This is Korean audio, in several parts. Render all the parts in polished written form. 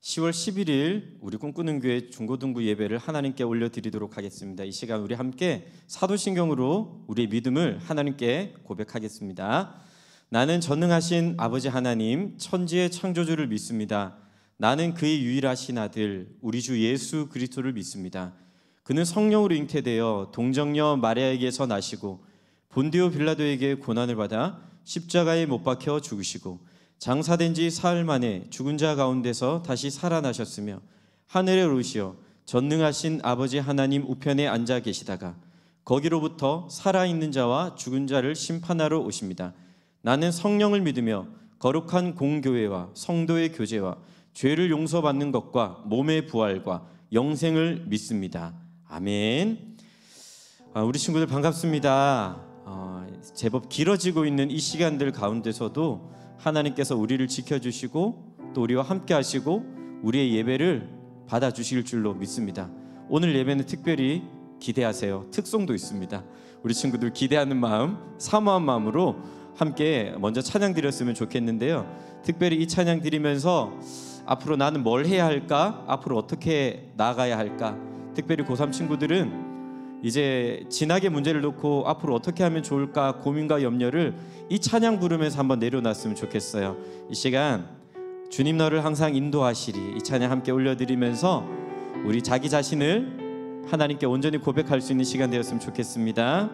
10월 11일 우리 꿈꾸는 교회 중고등부 예배를 하나님께 올려드리도록 하겠습니다. 이 시간 우리 함께 사도신경으로 우리의 믿음을 하나님께 고백하겠습니다. 나는 전능하신 아버지 하나님 천지의 창조주를 믿습니다. 나는 그의 유일하신 아들 우리 주 예수 그리스도를 믿습니다. 그는 성령으로 잉태되어 동정녀 마리아에게서 나시고 본디오 빌라도에게 고난을 받아 십자가에 못 박혀 죽으시고 장사된 지 사흘 만에 죽은 자 가운데서 다시 살아나셨으며 하늘에 오르시어 전능하신 아버지 하나님 우편에 앉아 계시다가 거기로부터 살아있는 자와 죽은 자를 심판하러 오십니다. 나는 성령을 믿으며 거룩한 공교회와 성도의 교제와 죄를 용서받는 것과 몸의 부활과 영생을 믿습니다. 아멘. 우리 친구들 반갑습니다. 제법 길어지고 있는 이 시간들 가운데서도 하나님께서 우리를 지켜주시고 또 우리와 함께 하시고 우리의 예배를 받아주실 줄로 믿습니다. 오늘 예배는 특별히 기대하세요. 특송도 있습니다. 우리 친구들 기대하는 마음, 사모한 마음으로 함께 먼저 찬양 드렸으면 좋겠는데요. 특별히 이 찬양 드리면서 앞으로 나는 뭘 해야 할까? 앞으로 어떻게 나아가야 할까? 특별히 고3 친구들은 이제 진학의 문제를 놓고 앞으로 어떻게 하면 좋을까 고민과 염려를 이 찬양 부르면서 한번 내려놨으면 좋겠어요. 이 시간 주님 너를 항상 인도하시리 이 찬양 함께 올려드리면서 우리 자기 자신을 하나님께 온전히 고백할 수 있는 시간 되었으면 좋겠습니다.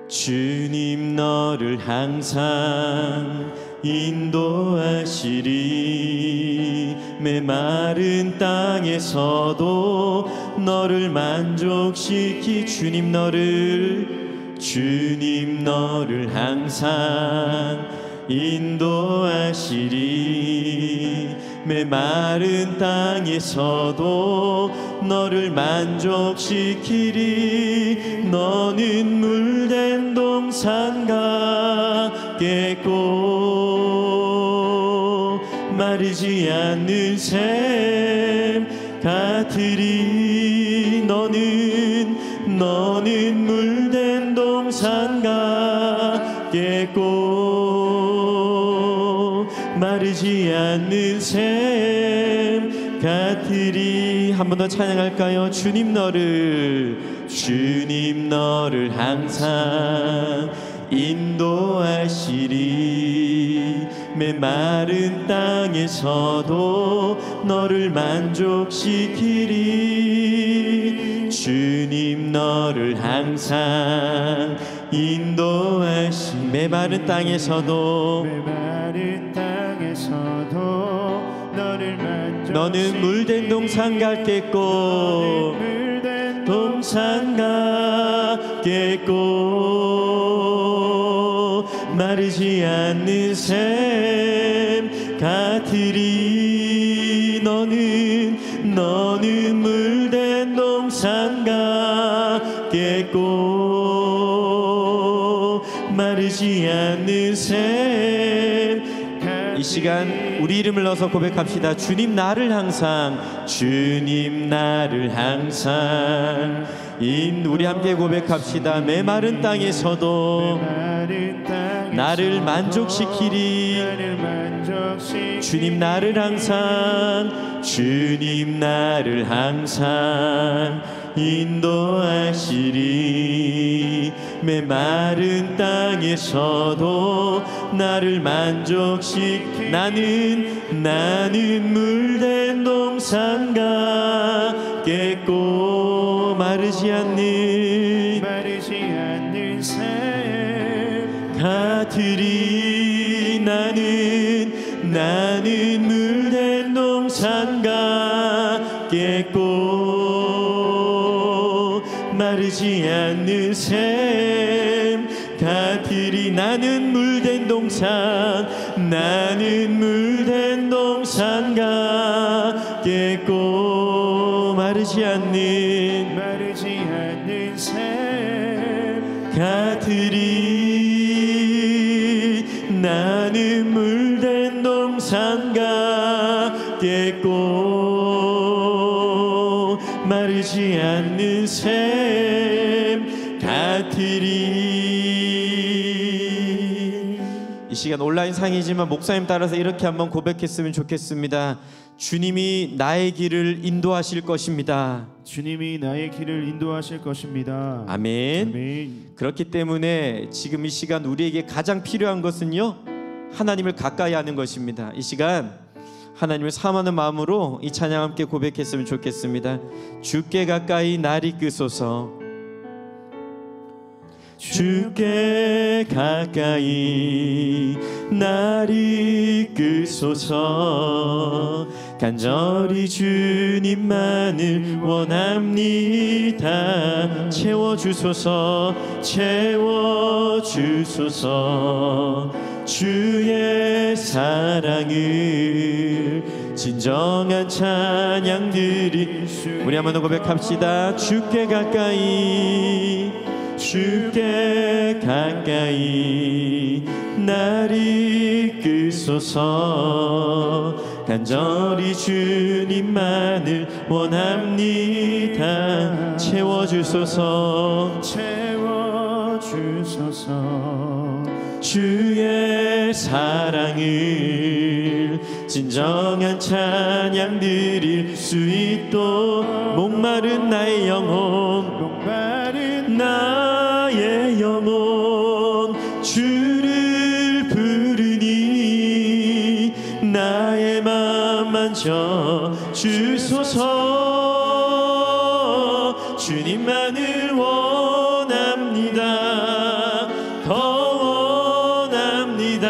주님 너를 항상 인도하시리 메마른 땅에서도 너를 만족시키 주님 너를 항상 인도하시리 메마른 땅에서도 너를 만족시키리 너는 물된 동산 같겠고 마르지 않는 샘 같으리 너는 물된 동산 같겠고 마르지 않는 샘 같으리. 한 번 더 찬양할까요? 주님 너를 항상 인도하시리 메마른 땅에서도 너를 만족시키리 주님 너를 항상 인도하시리 메마른 땅에서도 너를 만족시키리 너는 물된 동산 같겠고 동산 같겠고 마르지 않는 샘 같으리 너는 물된 동산 같겠고 마르지 않는 샘. 이 시간 우리 이름을 넣어서 고백합시다. 주님 나를 항상 우리 함께 고백합시다. 메마른 땅에서도 나를 만족시키리 주님 나를 항상 인도하시리 메마른 땅에서도 나를 만족시키리 나는 물된 동산 같겠고 마르지 않는 샘 같으리 나는 물된 동산 같겠고 마르지 않는 샘 같으리 나는 물된 동산 같겠고 마르지 않는 샘 같으리 나는 물된 동산 같겠고 마르지 않는 샘 같으리. 이 시간 온라인 상이지만 목사님 따라서 이렇게 한번 고백했으면 좋겠습니다. 주님이 나의 길을 인도하실 것입니다. 주님이 나의 길을 인도하실 것입니다. 아멘. 아멘. 그렇기 때문에 지금 이 시간 우리에게 가장 필요한 것은요, 하나님을 가까이 하는 것입니다. 이 시간 하나님을 사모하는 마음으로 이 찬양 함께 고백했으면 좋겠습니다. 주께 가까이 날 이끄소서. 주께 가까이 날 이끄소서. 간절히 주님만을 원합니다. 채워주소서, 채워주소서. 주의 사랑을 진정한 찬양들이. 우리 한번 더 고백합시다. 주께 가까이, 주께 가까이 날 이끄소서. 간절히 주님만을 원합니다. 채워주소서, 채워주소서. 주의 사랑을 진정한 찬양 드릴 수 있도록. 목마른 나의 영혼, 목마른 나의 영혼 주를 부르니 나의 맘 만져 주소서. 주님만을 원합니다. 더 원합니다.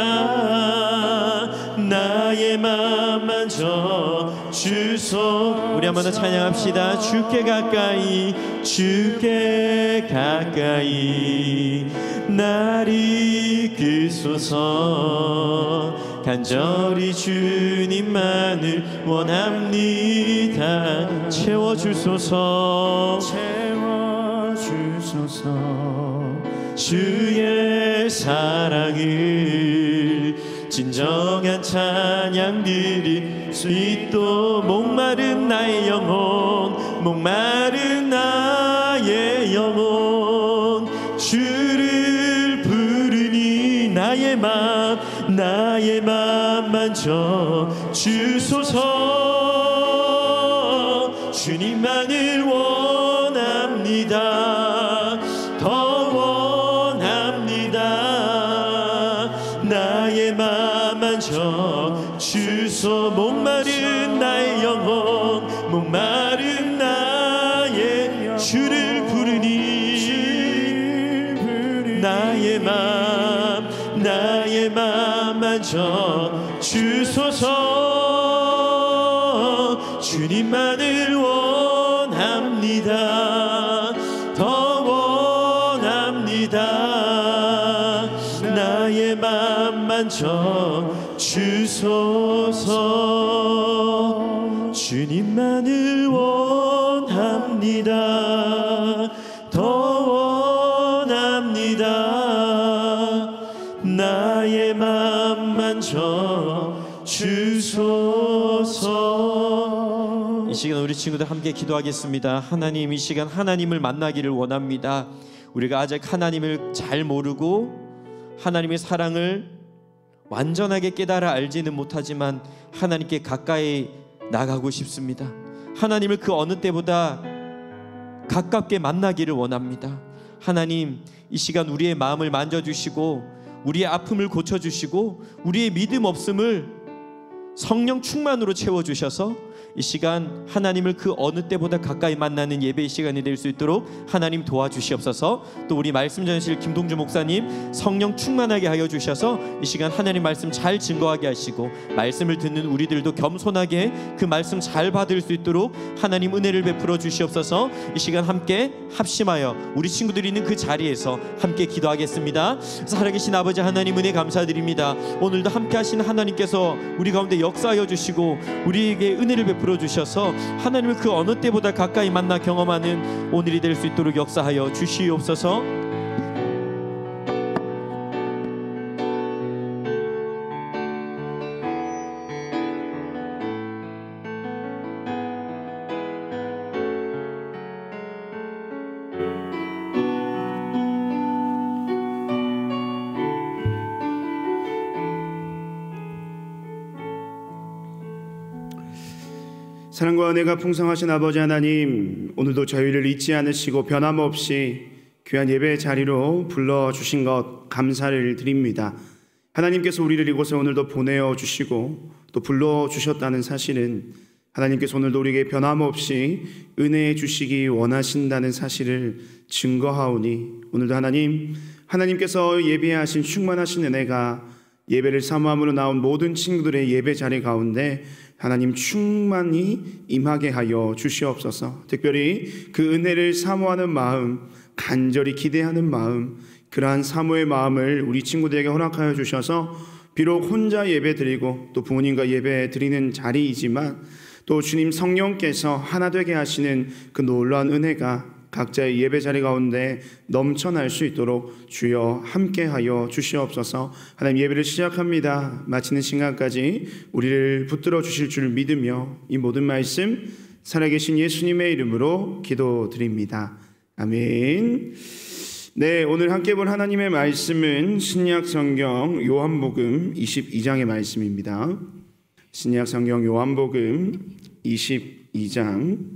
나의 맘 만져 주소. 우리 한번 더 찬양합시다. 주께 가까이, 주께 가까이 날 이끄소서. 간절히 주님만을 원합니다. 채워주소서, 채워주소서. 주의 사랑을 진정한 찬양 드릴 수 있도록. 목마른 나의 영혼, 목마른 나의 영혼 주를 부르니 나의 맘, 나의 맘 만져 주소서. 주님만을 원합니다. 더 원합니다. 나의 맘 만져 주소. 목마른 나의 영혼, 목마른 나의 주를 부르니 나의 맘, 나의 맘 만져 주소서. 주님만을 원합니다. 더 원합니다. 나의 맘 만져 주소서. 주님만을 원합니다. 더 원합니다. 나의 맘 만져 주소서. 이 시간 우리 친구들 함께 기도하겠습니다. 하나님, 이 시간 하나님을 만나기를 원합니다. 우리가 아직 하나님을 잘 모르고 하나님의 사랑을 완전하게 깨달아 알지는 못하지만 하나님께 가까이 나가고 싶습니다. 하나님을 그 어느 때보다 가깝게 만나기를 원합니다. 하나님, 이 시간 우리의 마음을 만져주시고 우리의 아픔을 고쳐주시고 우리의 믿음 없음을 성령 충만으로 채워주셔서 이 시간 하나님을 그 어느 때보다 가까이 만나는 예배의 시간이 될 수 있도록 하나님 도와주시옵소서. 또 우리 말씀 전하실 김동주 목사님 성령 충만하게 하여 주셔서 이 시간 하나님 말씀 잘 증거하게 하시고 말씀을 듣는 우리들도 겸손하게 그 말씀 잘 받을 수 있도록 하나님 은혜를 베풀어 주시옵소서. 이 시간 함께 합심하여 우리 친구들이 있는 그 자리에서 함께 기도하겠습니다. 살아계신 아버지 하나님, 은혜 감사드립니다. 오늘도 함께 하신 하나님께서 우리 가운데 역사하여 주시고 우리에게 은혜를 베풀어 주셔서 하나님을 그 어느 때보다 가까이 만나 경험하는 오늘이 될 수 있도록 역사하여 주시옵소서. 사랑과 은혜가 풍성하신 아버지 하나님, 오늘도 저희를 잊지 않으시고 변함없이 귀한 예배 자리로 불러주신 것 감사를 드립니다. 하나님께서 우리를 이곳에 오늘도 보내어 주시고 또 불러주셨다는 사실은 하나님께서 오늘도 우리에게 변함없이 은혜 주시기 원하신다는 사실을 증거하오니, 오늘도 하나님께서 예비하신 충만하신 은혜가 예배를 사모함으로 나온 모든 친구들의 예배 자리 가운데 하나님 충만히 임하게 하여 주시옵소서. 특별히 그 은혜를 사모하는 마음, 간절히 기대하는 마음, 그러한 사모의 마음을 우리 친구들에게 허락하여 주셔서 비록 혼자 예배 드리고 또 부모님과 예배 드리는 자리이지만 또 주님 성령께서 하나 되게 하시는 그 놀라운 은혜가 각자의 예배 자리 가운데 넘쳐날 수 있도록 주여 함께하여 주시옵소서. 하나님, 예배를 시작합니다. 마치는 시간까지 우리를 붙들어 주실 줄 믿으며 이 모든 말씀 살아계신 예수님의 이름으로 기도드립니다. 아멘. 네, 오늘 함께 볼 하나님의 말씀은 신약 성경 요한복음 22장의 말씀입니다. 신약 성경 요한복음 22장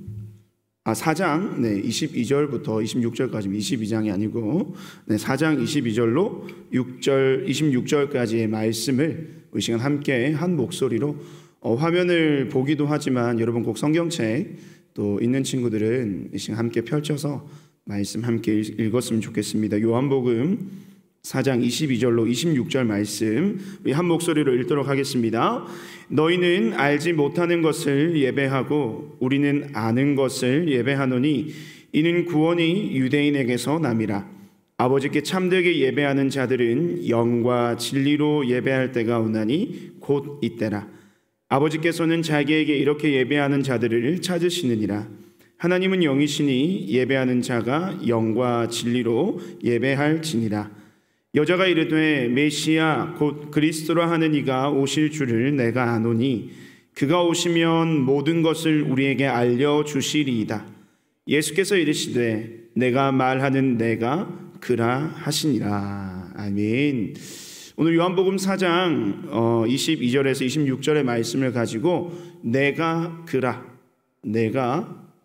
4장 22절부터 26절까지, 22장이 아니고 4장 22절로 26절까지의 말씀을 우리 시간 함께 한 목소리로 화면을 보기도 하지만 여러분 꼭 성경책 또 있는 친구들은 이 시간 함께 펼쳐서 말씀 함께 읽었으면 좋겠습니다. 요한복음 4장 22절로 26절 말씀 우리 한 목소리로 읽도록 하겠습니다. 너희는 알지 못하는 것을 예배하고 우리는 아는 것을 예배하노니 이는 구원이 유대인에게서 남이라. 아버지께 참되게 예배하는 자들은 영과 진리로 예배할 때가 오나니 곧 이때라. 아버지께서는 자기에게 이렇게 예배하는 자들을 찾으시느니라. 하나님은 영이시니 예배하는 자가 영과 진리로 예배할지니라. 여자가 이르되 메시아 곧 그리스도라 하는 이가 오실 줄을 내가 아노니 그가 오시면 모든 것을 우리에게 알려주시리이다. 예수께서 이르시되 내가 말하는 내가 그라 하시니라. 아멘. 오늘 요한복음 4장 22절에서 26절의 말씀을 가지고 내가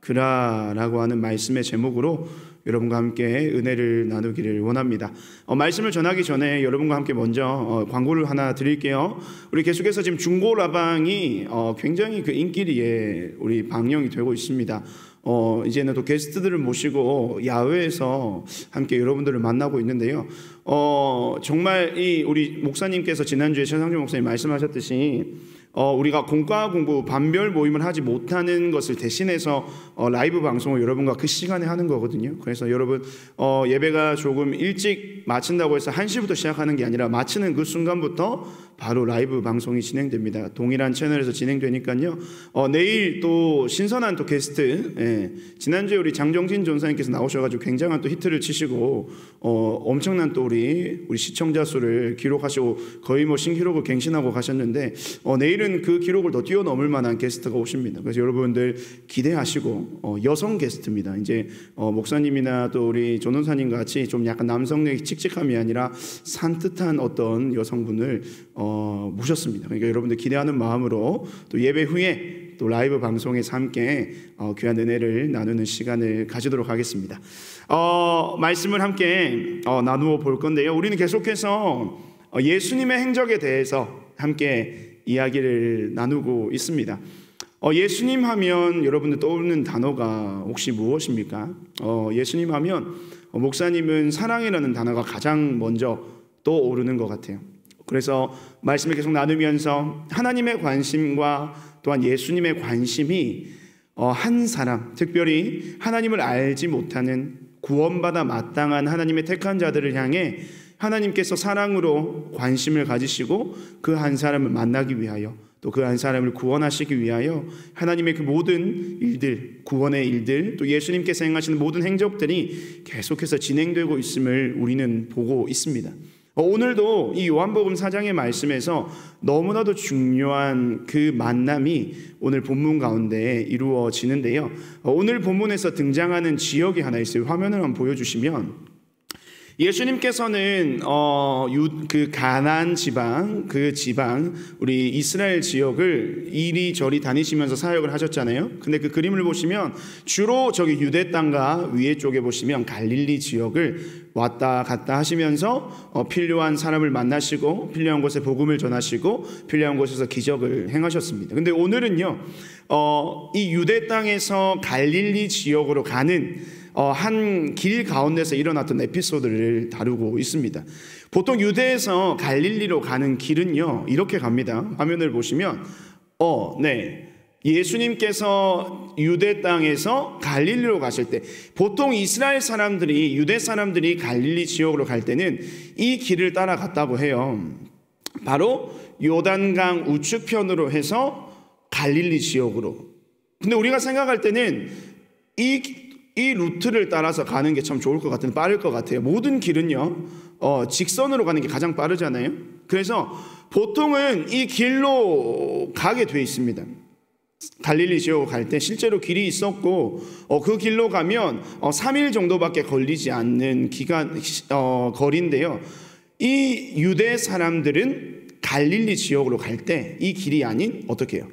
그라라고 하는 말씀의 제목으로 여러분과 함께 은혜를 나누기를 원합니다. 말씀을 전하기 전에 여러분과 함께 먼저 광고를 하나 드릴게요. 우리 계속해서 지금 중고라방이 굉장히 그 인기리에 우리 방영이 되고 있습니다. 이제는 또 게스트들을 모시고 야외에서 함께 여러분들을 만나고 있는데요. 정말 우리 목사님께서 지난주에 최상준 목사님 말씀하셨듯이 우리가 공과 공부 반별 모임을 하지 못하는 것을 대신해서 라이브 방송을 여러분과 그 시간에 하는 거거든요. 그래서 여러분 예배가 조금 일찍 마친다고 해서 1시부터 시작하는 게 아니라 마치는 그 순간부터 바로 라이브 방송이 진행됩니다. 동일한 채널에서 진행되니까요. 내일 또 신선한 또 게스트, 지난주에 우리 장정진 전사님께서 나오셔가지고 굉장한 또 히트를 치시고 엄청난 또 우리 시청자 수를 기록하시고 거의 뭐 신기록을 갱신하고 가셨는데 내일은 그 기록을 더 뛰어넘을 만한 게스트가 오십니다. 그래서 여러분들 기대하시고 여성 게스트입니다. 이제 목사님이나 또 우리 조원사님 같이 좀 약간 남성의 칙칙함이 아니라 산뜻한 어떤 여성분을 모셨습니다. 그러니까 여러분들 기대하는 마음으로 또 예배 후에 또 라이브 방송에서 함께 귀한 은혜를 나누는 시간을 가지도록 하겠습니다. 말씀을 함께 나누어 볼 건데요. 우리는 계속해서 예수님의 행적에 대해서 함께 이야기를 나누고 있습니다. 예수님 하면 여러분들 떠오르는 단어가 혹시 무엇입니까? 예수님 하면 목사님은 사랑이라는 단어가 가장 먼저 떠오르는 것 같아요. 그래서 말씀을 계속 나누면서 하나님의 관심과 또한 예수님의 관심이 한 사람, 특별히 하나님을 알지 못하는 구원받아 마땅한 하나님의 택한 자들을 향해 하나님께서 사랑으로 관심을 가지시고 그 한 사람을 만나기 위하여 또 그 한 사람을 구원하시기 위하여 하나님의 그 모든 일들, 구원의 일들, 또 예수님께서 행하시는 모든 행적들이 계속해서 진행되고 있음을 우리는 보고 있습니다. 오늘도 이 요한복음 4장의 말씀에서 너무나도 중요한 그 만남이 오늘 본문 가운데 이루어지는데요. 오늘 본문에서 등장하는 지역이 하나 있어요. 화면을 한번 보여주시면 예수님께서는 그 가나안 지방, 그 지방 우리 이스라엘 지역을 이리저리 다니시면서 사역을 하셨잖아요. 근데 그 그림을 보시면 주로 저기 유대 땅과 위에 쪽에 보시면 갈릴리 지역을 왔다 갔다 하시면서 필요한 사람을 만나시고 필요한 곳에 복음을 전하시고 필요한 곳에서 기적을 행하셨습니다. 근데 오늘은요, 이 유대 땅에서 갈릴리 지역으로 가는 한 길 가운데서 일어났던 에피소드를 다루고 있습니다. 보통 유대에서 갈릴리로 가는 길은요, 이렇게 갑니다. 화면을 보시면 예수님께서 유대 땅에서 갈릴리로 가실 때 보통 이스라엘 사람들이, 유대 사람들이 갈릴리 지역으로 갈 때는 이 길을 따라갔다고 해요. 바로 요단강 우측편으로 해서 갈릴리 지역으로. 근데 우리가 생각할 때는 이 루트를 따라서 가는 게 참 좋을 것 같은, 빠를 것 같아요. 모든 길은요, 직선으로 가는 게 가장 빠르잖아요. 그래서 보통은 이 길로 가게 돼 있습니다. 갈릴리 지역으로 갈 때 실제로 길이 있었고, 그 길로 가면 3일 정도밖에 걸리지 않는 거리인데요. 이 유대 사람들은 갈릴리 지역으로 갈 때 이 길이 아닌 어떻게 해요?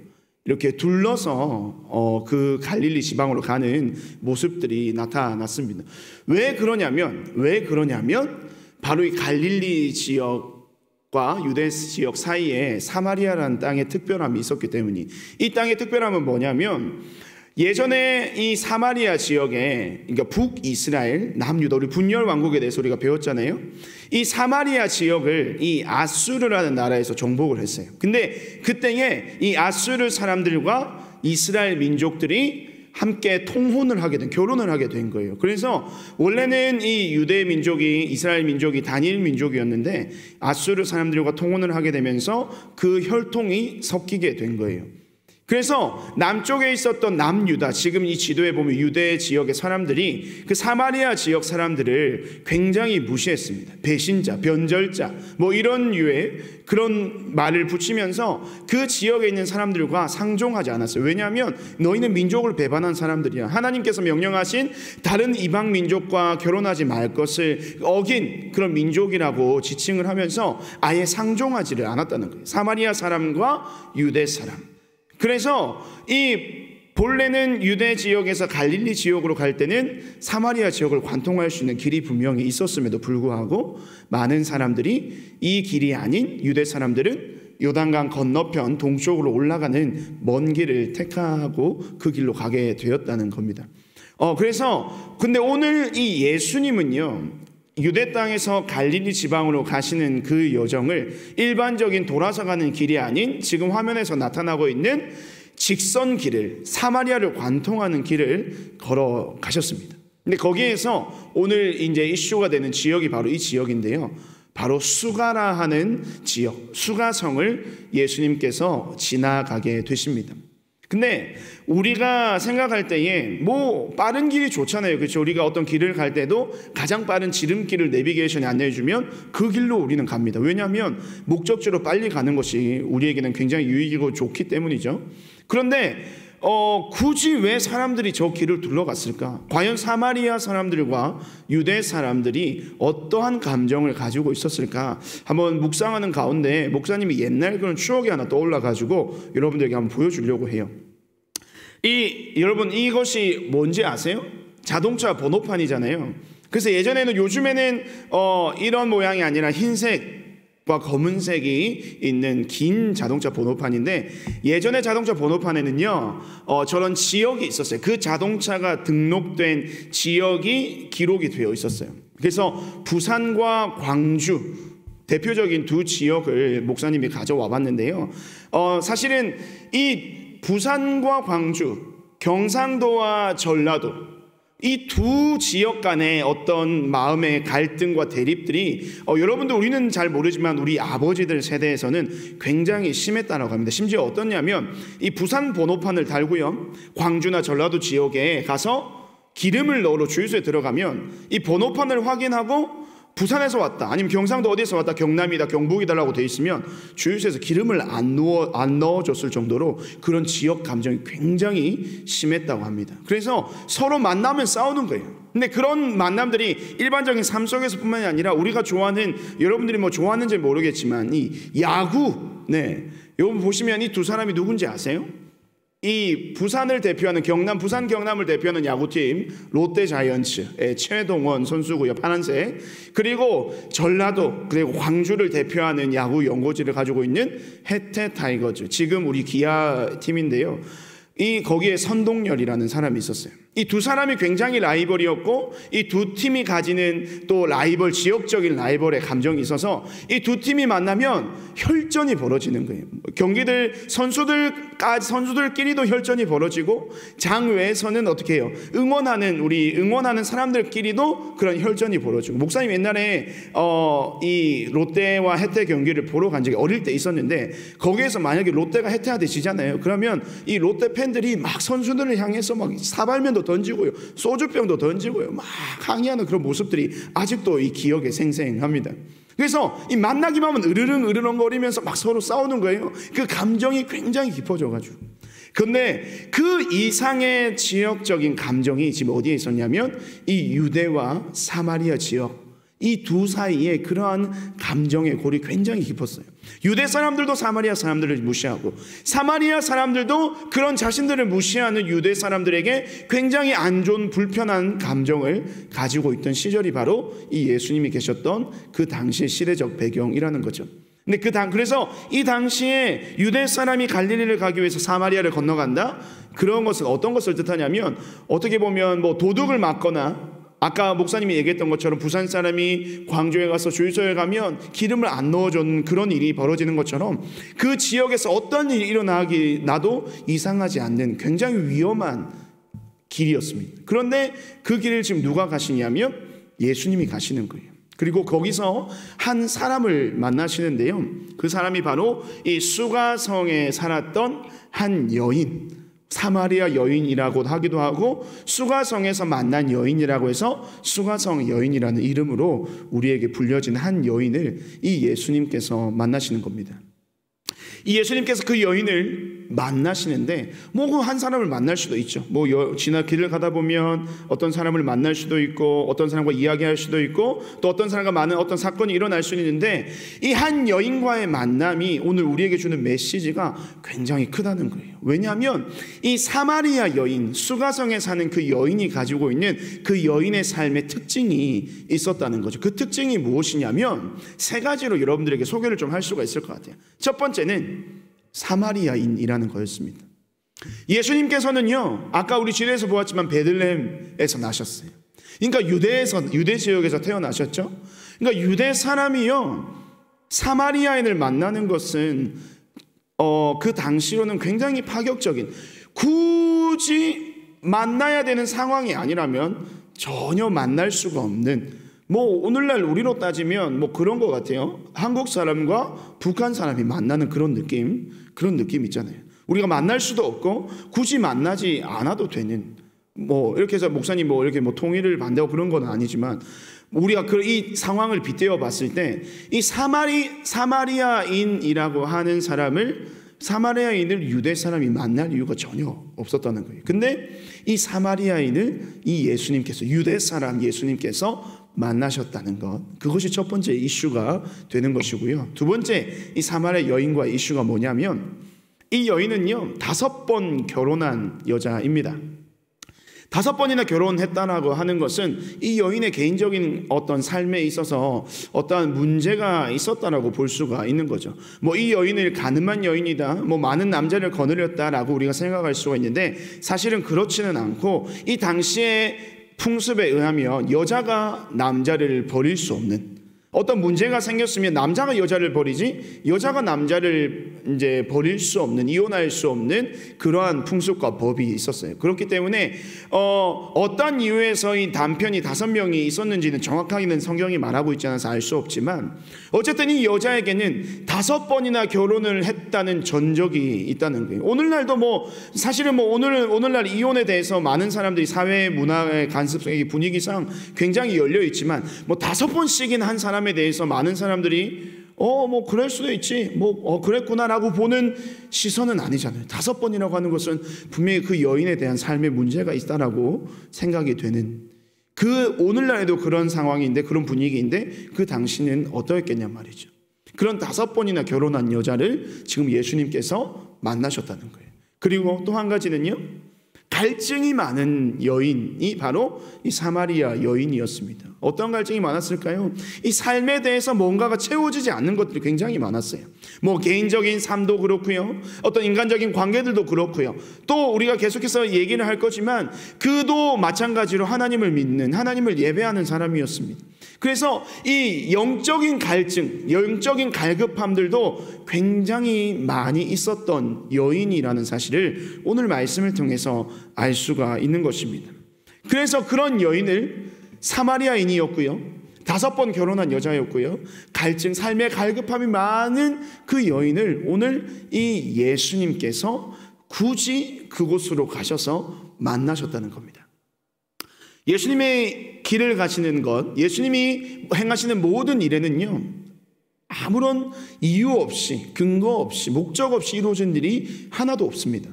이렇게 둘러서 그 갈릴리 지방으로 가는 모습들이 나타났습니다. 왜 그러냐면 바로 이 갈릴리 지역과 유대 지역 사이에 사마리아라는 땅의 특별함이 있었기 때문이. 이 땅의 특별함은 뭐냐면 예전에 이 사마리아 지역에, 그러니까 북이스라엘, 남유다, 우리 분열 왕국에 대해서 우리가 배웠잖아요. 이 사마리아 지역을 이 아수르라는 나라에서 정복을 했어요. 근데 그때에 이 아수르 사람들과 이스라엘 민족들이 함께 통혼을 하게 된, 결혼을 하게 된 거예요. 그래서 원래는 이 유대 민족이, 이스라엘 민족이 단일 민족이었는데 아수르 사람들과 통혼을 하게 되면서 그 혈통이 섞이게 된 거예요. 그래서 남쪽에 있었던 남유다, 지금 이 지도에 보면 유대 지역의 사람들이 그 사마리아 지역 사람들을 굉장히 무시했습니다. 배신자, 변절자, 뭐 이런 유의 그런 말을 붙이면서 그 지역에 있는 사람들과 상종하지 않았어요. 왜냐하면 너희는 민족을 배반한 사람들이야. 하나님께서 명령하신 다른 이방 민족과 결혼하지 말 것을 어긴 그런 민족이라고 지칭을 하면서 아예 상종하지를 않았다는 거예요. 사마리아 사람과 유대 사람. 그래서 이 본래는 유대 지역에서 갈릴리 지역으로 갈 때는 사마리아 지역을 관통할 수 있는 길이 분명히 있었음에도 불구하고 많은 사람들이 이 길이 아닌 유대 사람들은 요단강 건너편 동쪽으로 올라가는 먼 길을 택하고 그 길로 가게 되었다는 겁니다. 그래서 근데 오늘 이 예수님은요, 유대 땅에서 갈릴리 지방으로 가시는 그 여정을 일반적인 돌아서 가는 길이 아닌 지금 화면에서 나타나고 있는 직선 길을, 사마리아를 관통하는 길을 걸어가셨습니다. 근데 거기에서 오늘 이제 이슈가 되는 지역이 바로 이 지역인데요. 바로 수가라 하는 지역, 수가성을 예수님께서 지나가게 되십니다. 근데 우리가 생각할 때에 뭐 빠른 길이 좋잖아요. 그렇죠? 우리가 어떤 길을 갈 때도 가장 빠른 지름길을 내비게이션이 안내해 주면 그 길로 우리는 갑니다. 왜냐하면 목적지로 빨리 가는 것이 우리에게는 굉장히 유익이고 좋기 때문이죠. 그런데 굳이 왜 사람들이 저 길을 둘러갔을까? 과연 사마리아 사람들과 유대 사람들이 어떠한 감정을 가지고 있었을까? 한번 묵상하는 가운데 목사님이 옛날 그런 추억이 하나 떠올라가지고 여러분들에게 한번 보여주려고 해요. 여러분 이것이 뭔지 아세요? 자동차 번호판이잖아요. 그래서 예전에는, 요즘에는 이런 모양이 아니라 흰색과 검은색이 있는 긴 자동차 번호판인데, 예전에 자동차 번호판에는요 저런 지역이 있었어요. 그 자동차가 등록된 지역이 기록이 되어 있었어요. 그래서 부산과 광주 대표적인 두 지역을 목사님이 가져와 봤는데요. 사실은 이 부산과 광주, 경상도와 전라도, 이 두 지역 간의 어떤 마음의 갈등과 대립들이 여러분들 우리는 잘 모르지만 우리 아버지들 세대에서는 굉장히 심했다라고 합니다. 심지어 어떻냐면 이 부산 번호판을 달고요, 광주나 전라도 지역에 가서 기름을 넣으러 주유소에 들어가면 이 번호판을 확인하고 부산에서 왔다, 아니면 경상도 어디에서 왔다, 경남이다, 경북이다라고 돼 있으면 주유소에서 기름을 안 넣어줬을 정도로 그런 지역 감정이 굉장히 심했다고 합니다. 그래서 서로 만나면 싸우는 거예요. 근데 그런 만남들이 일반적인 삶 속에서뿐만이 아니라 우리가 좋아하는, 여러분들이 뭐 좋아하는지 모르겠지만 이 야구, 여러분 보시면 이 두 사람이 누군지 아세요? 이 부산을 대표하는 부산 경남을 대표하는 야구팀 롯데자이언츠의 최동원 선수고요, 파란색. 그리고 전라도 그리고 광주를 대표하는 야구 연고지를 가지고 있는 해태 타이거즈, 지금 우리 기아 팀인데요. 거기에 선동열이라는 사람이 있었어요. 이 두 사람이 굉장히 라이벌이었고, 이 두 팀이 가지는 또 지역적인 라이벌의 감정이 있어서 이 두 팀이 만나면 혈전이 벌어지는 거예요. 선수들끼리도 혈전이 벌어지고, 장외에서는 어떻게 해요? 응원하는 사람들끼리도 그런 혈전이 벌어지고. 목사님 옛날에 이 롯데와 해태 경기를 보러 간 적이 어릴 때 있었는데, 거기에서 만약에 롯데가 해태한테 지잖아요. 그러면 이 롯데 팬들이 막 선수들을 향해서 막 사발면도 던지고요, 소주병도 던지고요, 막 항의하는 그런 모습들이 아직도 이 기억에 생생합니다. 그래서 이 만나기만 하면 으르렁거리면서 막 서로 싸우는 거예요. 그 감정이 굉장히 깊어져가지고. 근데 그 이상의 지역적인 감정이 지금 어디에 있었냐면 이 유대와 사마리아 지역, 이 두 사이에 그러한 감정의 골이 굉장히 깊었어요. 유대 사람들도 사마리아 사람들을 무시하고, 사마리아 사람들도 그런 자신들을 무시하는 유대 사람들에게 굉장히 안 좋은 불편한 감정을 가지고 있던 시절이 바로 이 예수님이 계셨던 그 당시의 시대적 배경이라는 거죠. 근데 그래서 이 당시에 유대 사람이 갈릴리를 가기 위해서 사마리아를 건너간다? 그런 것은 어떤 것을 뜻하냐면, 어떻게 보면 뭐 도둑을 맞거나, 아까 목사님이 얘기했던 것처럼 부산 사람이 광주에 가서 주유소에 가면 기름을 안 넣어주는 그런 일이 벌어지는 것처럼, 그 지역에서 어떤 일이 일어나도 이상하지 않는 굉장히 위험한 길이었습니다. 그런데 그 길을 지금 누가 가시냐면 예수님이 가시는 거예요. 그리고 거기서 한 사람을 만나시는데요, 그 사람이 바로 이 수가성에 살았던 한 여인, 사마리아 여인이라고 하기도 하고 수가성에서 만난 여인이라고 해서 수가성 여인이라는 이름으로 우리에게 불려진 한 여인을 이 예수님께서 만나시는 겁니다. 이 예수님께서 그 여인을 만나시는데, 뭐 한 사람을 만날 수도 있죠. 지나 길을 가다 보면 어떤 사람을 만날 수도 있고, 어떤 사람과 이야기할 수도 있고, 또 어떤 사람과 많은 어떤 사건이 일어날 수 있는데, 이 한 여인과의 만남이 오늘 우리에게 주는 메시지가 굉장히 크다는 거예요. 왜냐하면 이 사마리아 여인, 수가성에 사는 그 여인이 가지고 있는 그 여인의 삶의 특징이 있었다는 거죠. 그 특징이 무엇이냐면 세 가지로 여러분들에게 소개를 좀 할 수가 있을 것 같아요. 첫 번째는 사마리아인이라는 거였습니다. 예수님께서는요, 아까 우리 지도에서 보았지만 베들레헴에서 나셨어요. 그러니까 유대 지역에서 태어나셨죠. 그러니까 유대 사람이요, 사마리아인을 만나는 것은 그 당시로는 굉장히 파격적인, 굳이 만나야 되는 상황이 아니라면 전혀 만날 수가 없는, 오늘날 우리로 따지면 그런 것 같아요. 한국 사람과 북한 사람이 만나는 그런 느낌 있잖아요. 우리가 만날 수도 없고 굳이 만나지 않아도 되는, 이렇게 해서 목사님 이렇게 통일을 반대하고 그런 건 아니지만, 우리가 이 상황을 빗대어 봤을 때 이 사마리아인이라고 하는 사마리아인을 유대 사람이 만날 이유가 전혀 없었다는 거예요. 근데 이 사마리아인을 이 예수님께서, 유대 사람 예수님께서 만나셨다는 것, 그것이 첫 번째 이슈가 되는 것이고요. 두 번째, 이 사마리아 여인과의 이슈가 뭐냐면, 이 여인은요 5번 결혼한 여자입니다. 5번이나 결혼했다라고 하는 것은 이 여인의 개인적인 어떤 삶에 있어서 어떠한 문제가 있었다라고 볼 수가 있는 거죠. 이 여인을 가늠한 여인이다, 많은 남자를 거느렸다라고 우리가 생각할 수가 있는데, 사실은 그렇지는 않고, 이 당시의 풍습에 의하면 여자가 남자를 버릴 수 없는, 어떤 문제가 생겼으면 남자가 여자를 버리지 여자가 남자를 이제 버릴 수 없는, 이혼할 수 없는 그러한 풍습과 법이 있었어요. 그렇기 때문에 어떤 이유에서 이 남편이 5명이 있었는지는 정확하게는 성경이 말하고 있지 않아서 알 수 없지만 어쨌든 이 여자에게는 5번이나 결혼을 했다는 전적이 있다는 거예요. 오늘날도 사실은 오늘날 이혼에 대해서 많은 사람들이 사회 문화의 관습의 분위기상 굉장히 열려 있지만 5번씩이나 한 사람에 대해서 많은 사람들이 그럴 수도 있지, 그랬구나라고 보는 시선은 아니잖아요. 5번이라고 하는 것은 분명히 그 여인에 대한 삶의 문제가 있다라고 생각이 되는, 오늘날에도 그런 상황인데, 그런 분위기인데 그 당시는 어떠했겠냐 말이죠. 그런 5번이나 결혼한 여자를 지금 예수님께서 만나셨다는 거예요. 그리고 또 한 가지는요, 갈증이 많은 여인이 바로 이 사마리아 여인이었습니다. 어떤 갈증이 많았을까요? 이 삶에 대해서 뭔가가 채워지지 않는 것들이 굉장히 많았어요. 개인적인 삶도 그렇고요, 어떤 인간적인 관계들도 그렇고요, 또 우리가 계속해서 얘기를 할 거지만 그도 마찬가지로 하나님을 믿는, 하나님을 예배하는 사람이었습니다. 그래서 이 영적인 갈증, 영적인 갈급함들도 굉장히 많이 있었던 여인이라는 사실을 오늘 말씀을 통해서 알 수가 있는 것입니다. 그래서 그런 여인을, 사마리아인이었고요, 5번 결혼한 여자였고요, 갈증, 삶의 갈급함이 많은 그 여인을 오늘 이 예수님께서 굳이 그곳으로 가셔서 만나셨다는 겁니다. 예수님의 길을 가시는 것, 예수님이 행하시는 모든 일에는요, 아무런 이유 없이, 근거 없이, 목적 없이 이루어진 일이 하나도 없습니다.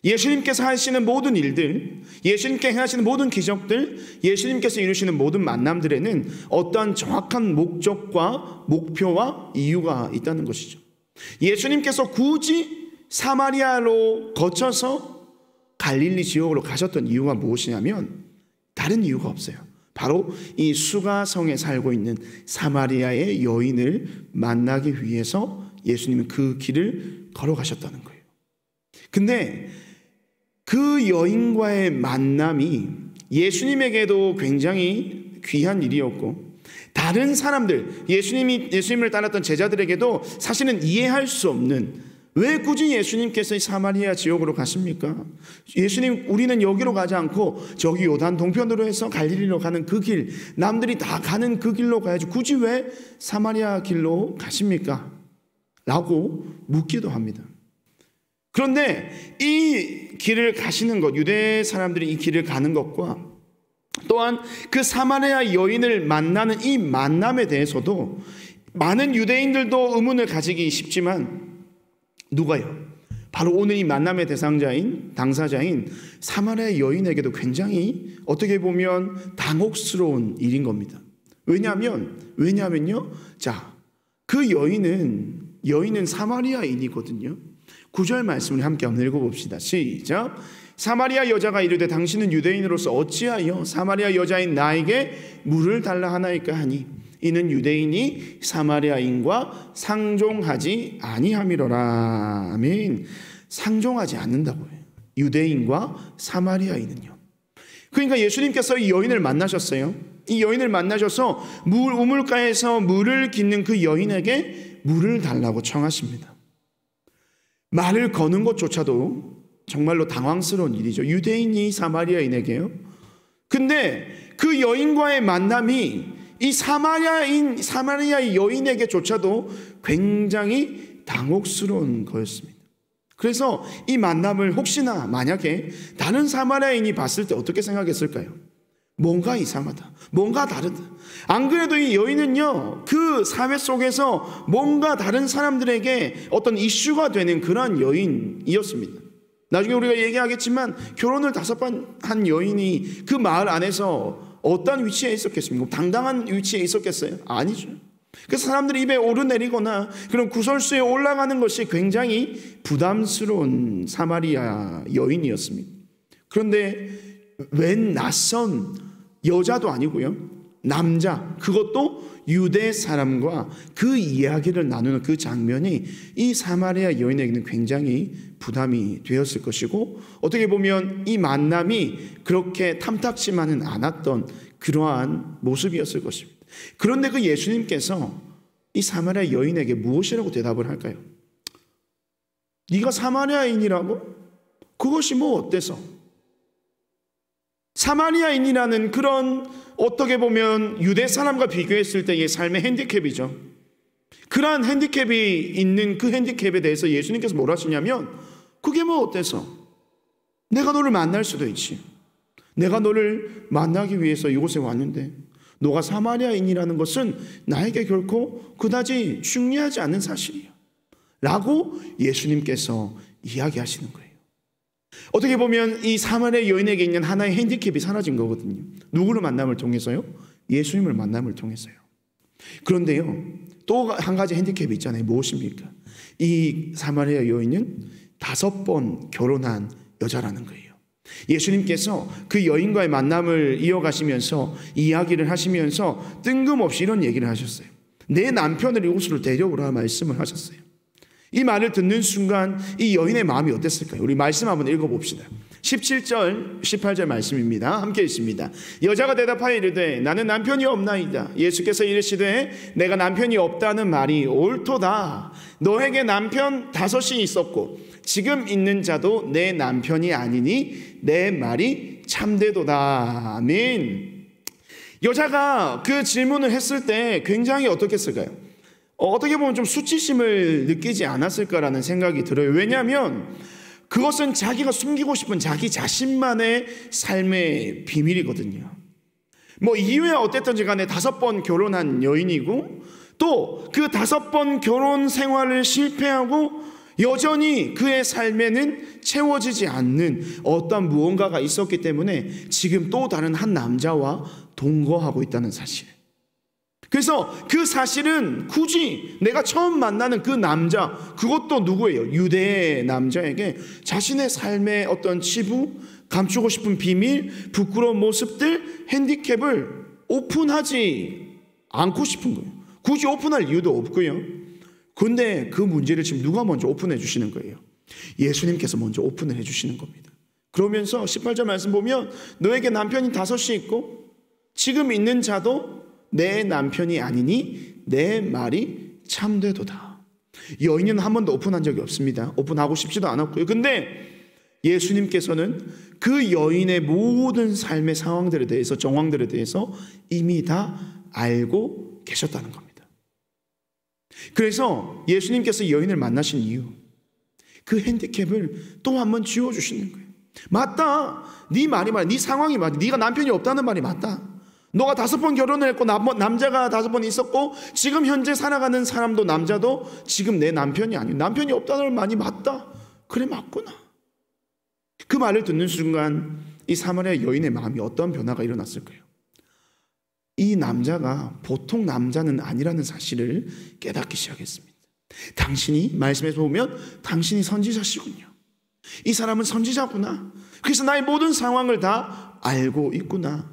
예수님께서 하시는 모든 일들, 예수님께 행하시는 모든 기적들, 예수님께서 이루시는 모든 만남들에는 어떠한 정확한 목적과 목표와 이유가 있다는 것이죠. 예수님께서 굳이 사마리아로 거쳐서 갈릴리 지역으로 가셨던 이유가 무엇이냐면 다른 이유가 없어요. 바로 이 수가성에 살고 있는 사마리아의 여인을 만나기 위해서 예수님은 그 길을 걸어가셨다는 거예요. 근데 그 여인과의 만남이 예수님에게도 굉장히 귀한 일이었고, 다른 사람들, 예수님을 따랐던 제자들에게도 사실은 이해할 수 없는, 왜 굳이 예수님께서 사마리아 지역으로 가십니까? 예수님, 우리는 여기로 가지 않고 저기 요단 동편으로 해서 갈릴리로 가는 그 길, 남들이 다 가는 그 길로 가야지 굳이 왜 사마리아 길로 가십니까? 라고 묻기도 합니다. 그런데 이 길을 가시는 것, 유대 사람들이 이 길을 가는 것과 또한 그 사마리아 여인을 만나는 이 만남에 대해서도 많은 유대인들도 의문을 가지기 쉽지만, 누가요? 바로 오늘 이 만남의 당사자인 사마리아 여인에게도 굉장히 어떻게 보면 당혹스러운 일인 겁니다. 왜냐하면요, 자, 그 여인은 사마리아인이거든요. 9절 말씀을 함께 한번 읽어봅시다. 시작. 사마리아 여자가 이르되 당신은 유대인으로서 어찌하여 사마리아 여자인 나에게 물을 달라 하나이까 하니 이는 유대인이 사마리아인과 상종하지 아니함이로라. 아멘. 상종하지 않는다고 해요. 유대인과 사마리아인은요. 그러니까 예수님께서 이 여인을 만나셨어요. 이 여인을 만나셔서 우물가에서 물을 깃는 그 여인에게 물을 달라고 청하십니다. 말을 거는 것조차도 정말로 당황스러운 일이죠. 유대인이 사마리아인에게요. 근데 그 여인과의 만남이 이 사마리아 여인에게조차도 굉장히 당혹스러운 거였습니다. 그래서 이 만남을 혹시나 만약에 다른 사마리아인이 봤을 때 어떻게 생각했을까요? 뭔가 이상하다, 뭔가 다르다. 안 그래도 이 여인은요, 그 사회 속에서 뭔가 다른 사람들에게 어떤 이슈가 되는 그러한 여인이었습니다. 나중에 우리가 얘기하겠지만 결혼을 5번 한 여인이 그 마을 안에서 어떤 위치에 있었겠습니까? 당당한 위치에 있었겠어요? 아니죠. 그래서 사람들이 입에 오르내리거나 그런 구설수에 올라가는 것이 굉장히 부담스러운 사마리아 여인이었습니다. 그런데 웬 낯선 여자도 아니고요, 남자, 그것도 유대 사람과 그 이야기를 나누는 그 장면이 이 사마리아 여인에게는 굉장히 부담이 되었을 것이고, 어떻게 보면 이 만남이 그렇게 탐탁지만은 않았던 그러한 모습이었을 것입니다. 그런데 그 예수님께서 이 사마리아 여인에게 무엇이라고 대답을 할까요? 네가 사마리아인이라고? 그것이 뭐 어때서? 사마리아인이라는 그런 어떻게 보면 유대 사람과 비교했을 때의 삶의 핸디캡이죠. 그러한 핸디캡이 있는 그 핸디캡에 대해서 예수님께서 뭐라 하시냐면 그게 뭐 어때서? 내가 너를 만날 수도 있지. 내가 너를 만나기 위해서 이곳에 왔는데 너가 사마리아인이라는 것은 나에게 결코 그다지 중요하지 않은 사실이야 라고 예수님께서 이야기하시는 거예요. 어떻게 보면 이 사마리아 여인에게 있는 하나의 핸디캡이 사라진 거거든요. 누구를 만남을 통해서요? 예수님을 만남을 통해서요. 그런데요, 또 한 가지 핸디캡이 있잖아요. 무엇입니까? 이 사마리아 여인은 5번 결혼한 여자라는 거예요. 예수님께서 그 여인과의 만남을 이어가시면서 이야기를 하시면서 뜬금없이 이런 얘기를 하셨어요. 내 남편을 이곳으로 데려오라 말씀을 하셨어요. 이 말을 듣는 순간 이 여인의 마음이 어땠을까요? 우리 말씀 한번 읽어봅시다. 17절 18절 말씀입니다. 함께 읽습니다. 여자가 대답하여 이르되 나는 남편이 없나이다. 예수께서 이르시되 내가 남편이 없다는 말이 옳도다. 너에게 남편 5이 있었고 지금 있는 자도 내 남편이 아니니 내 말이 참되도다. 아멘. 여자가 그 질문을 했을 때 굉장히 어떻겠을까요? 어떻게 보면 좀 수치심을 느끼지 않았을까라는 생각이 들어요. 왜냐하면 그것은 자기가 숨기고 싶은 자기 자신만의 삶의 비밀이거든요. 뭐 이후에 어땠든지 간에 5번 결혼한 여인이고 또 그 5번 결혼 생활을 실패하고 여전히 그의 삶에는 채워지지 않는 어떤 무언가가 있었기 때문에 지금 또 다른 한 남자와 동거하고 있다는 사실. 그래서 그 사실은 굳이 내가 처음 만나는 그 남자, 그것도 누구예요? 유대의 남자에게 자신의 삶의 어떤 치부, 감추고 싶은 비밀, 부끄러운 모습들, 핸디캡을 오픈하지 않고 싶은 거예요. 굳이 오픈할 이유도 없고요. 그런데 그 문제를 지금 누가 먼저 오픈해 주시는 거예요? 예수님께서 먼저 오픈을 해 주시는 겁니다. 그러면서 18절 말씀 보면 너에게 남편이 5이 있고 지금 있는 자도 내 남편이 아니니 내 말이 참되도다. 여인은 한 번도 오픈한 적이 없습니다. 오픈하고 싶지도 않았고요. 근데 예수님께서는 그 여인의 모든 삶의 상황들에 대해서, 정황들에 대해서 이미 다 알고 계셨다는 겁니다. 그래서 예수님께서 여인을 만나신 이유, 그 핸디캡을 또 한 번 지워주시는 거예요. 맞다. 네 말이 맞아. 네 상황이 맞아. 네가 남편이 없다는 말이 맞다. 너가 5번 결혼을 했고 남자가 5번 있었고 지금 현재 살아가는 사람도 남자도 지금 내 남편이 아니고 남편이 없다는 말이 맞다. 그래 맞구나. 그 말을 듣는 순간 이 사마리아 여인의 마음이 어떤 변화가 일어났을까요? 이 남자가 보통 남자는 아니라는 사실을 깨닫기 시작했습니다. 당신이 말씀에서 보면 당신이 선지자시군요. 이 사람은 선지자구나. 그래서 나의 모든 상황을 다 알고 있구나.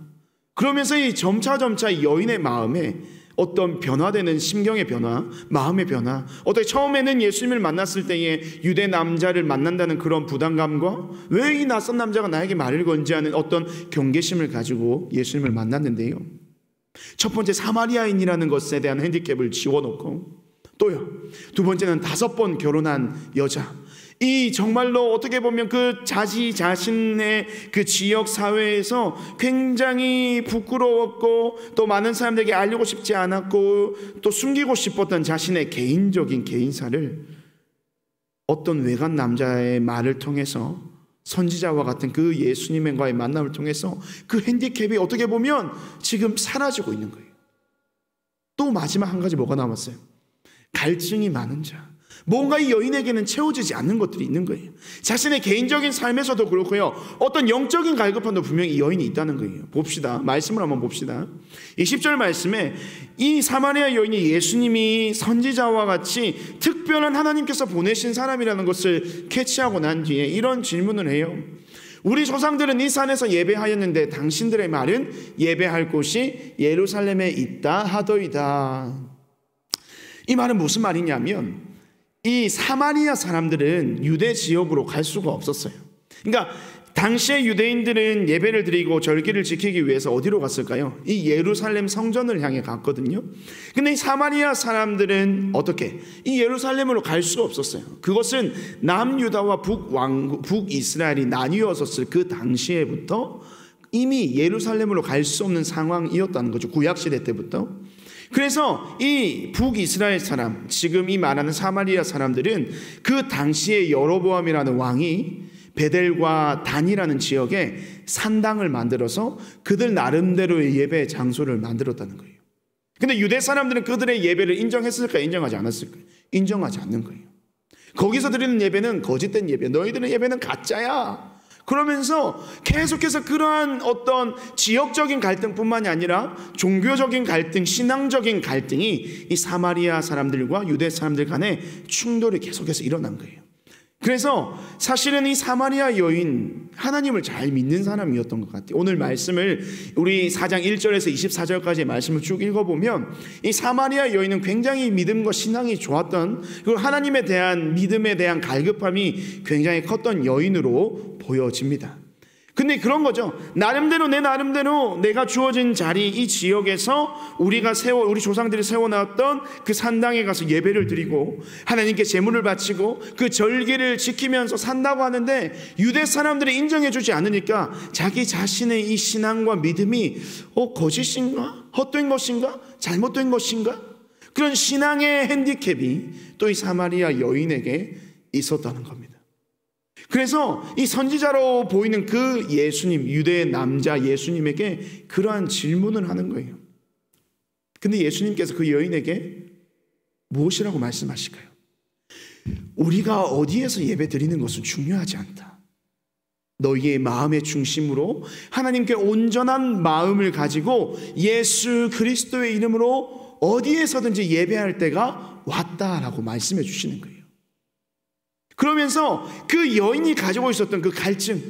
그러면서 이 점차 여인의 마음에 어떤 변화되는 심경의 변화, 마음의 변화, 어떻게 처음에는 예수님을 만났을 때에 유대 남자를 만난다는 그런 부담감과 왜 이 낯선 남자가 나에게 말을 건지 하는 어떤 경계심을 가지고 예수님을 만났는데요. 첫 번째 사마리아인이라는 것에 대한 핸디캡을 지워놓고 또요, 2번째는 5번 결혼한 여자. 이 정말로 어떻게 보면 그 자신의 그 지역 사회에서 굉장히 부끄러웠고 또 많은 사람들에게 알리고 싶지 않았고 또 숨기고 싶었던 자신의 개인적인 개인사를 어떤 외간 남자의 말을 통해서 선지자와 같은 그 예수님과의 만남을 통해서 그 핸디캡이 어떻게 보면 지금 사라지고 있는 거예요. 또 마지막 한 가지 뭐가 남았어요? 갈증이 많은 자. 뭔가 이 여인에게는 채워지지 않는 것들이 있는 거예요. 자신의 개인적인 삶에서도 그렇고요. 어떤 영적인 갈급함도 분명히 이 여인이 있다는 거예요. 봅시다. 말씀을 한번 봅시다. 이 10절 말씀에 이 사마리아 여인이 예수님이 선지자와 같이 특별한 하나님께서 보내신 사람이라는 것을 캐치하고 난 뒤에 이런 질문을 해요. 우리 조상들은 이 산에서 예배하였는데 당신들의 말은 예배할 곳이 예루살렘에 있다 하더이다. 이 말은 무슨 말이냐면 이 사마리아 사람들은 유대 지역으로 갈 수가 없었어요. 그러니까 당시에 유대인들은 예배를 드리고 절기를 지키기 위해서 어디로 갔을까요? 이 예루살렘 성전을 향해 갔거든요. 근데 이 사마리아 사람들은 어떻게? 이 예루살렘으로 갈 수가 없었어요. 그것은 남유다와 북이스라엘이 나뉘어졌을 그 당시에부터 이미 예루살렘으로 갈 수 없는 상황이었다는 거죠. 구약시대 때부터. 그래서 이 북이스라엘 사람, 지금 이 말하는 사마리아 사람들은 그 당시에 여로보암이라는 왕이 베델과 단이라는 지역에 산당을 만들어서 그들 나름대로의 예배 장소를 만들었다는 거예요. 근데 유대 사람들은 그들의 예배를 인정했을까, 인정하지 않았을까? 인정하지 않는 거예요. 거기서 드리는 예배는 거짓된 예배, 너희들의 예배는 가짜야. 그러면서 계속해서 그러한 어떤 지역적인 갈등뿐만이 아니라 종교적인 갈등, 신앙적인 갈등이 이 사마리아 사람들과 유대 사람들 간의 충돌이 계속해서 일어난 거예요. 그래서 사실은 이 사마리아 여인, 하나님을 잘 믿는 사람이었던 것 같아요. 오늘 말씀을 우리 4장 1절에서 24절까지의 말씀을 쭉 읽어보면 이 사마리아 여인은 굉장히 믿음과 신앙이 좋았던, 그리고 하나님에 대한 믿음에 대한 갈급함이 굉장히 컸던 여인으로 보여집니다. 근데 그런 거죠. 내 나름대로 내가 주어진 자리, 이 지역에서 우리 조상들이 세워놨던 그 산당에 가서 예배를 드리고 하나님께 제물을 바치고 그 절기를 지키면서 산다고 하는데, 유대 사람들이 인정해주지 않으니까 자기 자신의 이 신앙과 믿음이 거짓인가? 헛된 것인가? 잘못된 것인가? 그런 신앙의 핸디캡이 또 이 사마리아 여인에게 있었다는 겁니다. 그래서 이 선지자로 보이는 그 예수님, 유대의 남자 예수님에게 그러한 질문을 하는 거예요. 근데 예수님께서 그 여인에게 무엇이라고 말씀하실까요? 우리가 어디에서 예배 드리는 것은 중요하지 않다. 너희의 마음의 중심으로 하나님께 온전한 마음을 가지고 예수 그리스도의 이름으로 어디에서든지 예배할 때가 왔다라고 말씀해 주시는 거예요. 그러면서 그 여인이 가지고 있었던 그 갈증,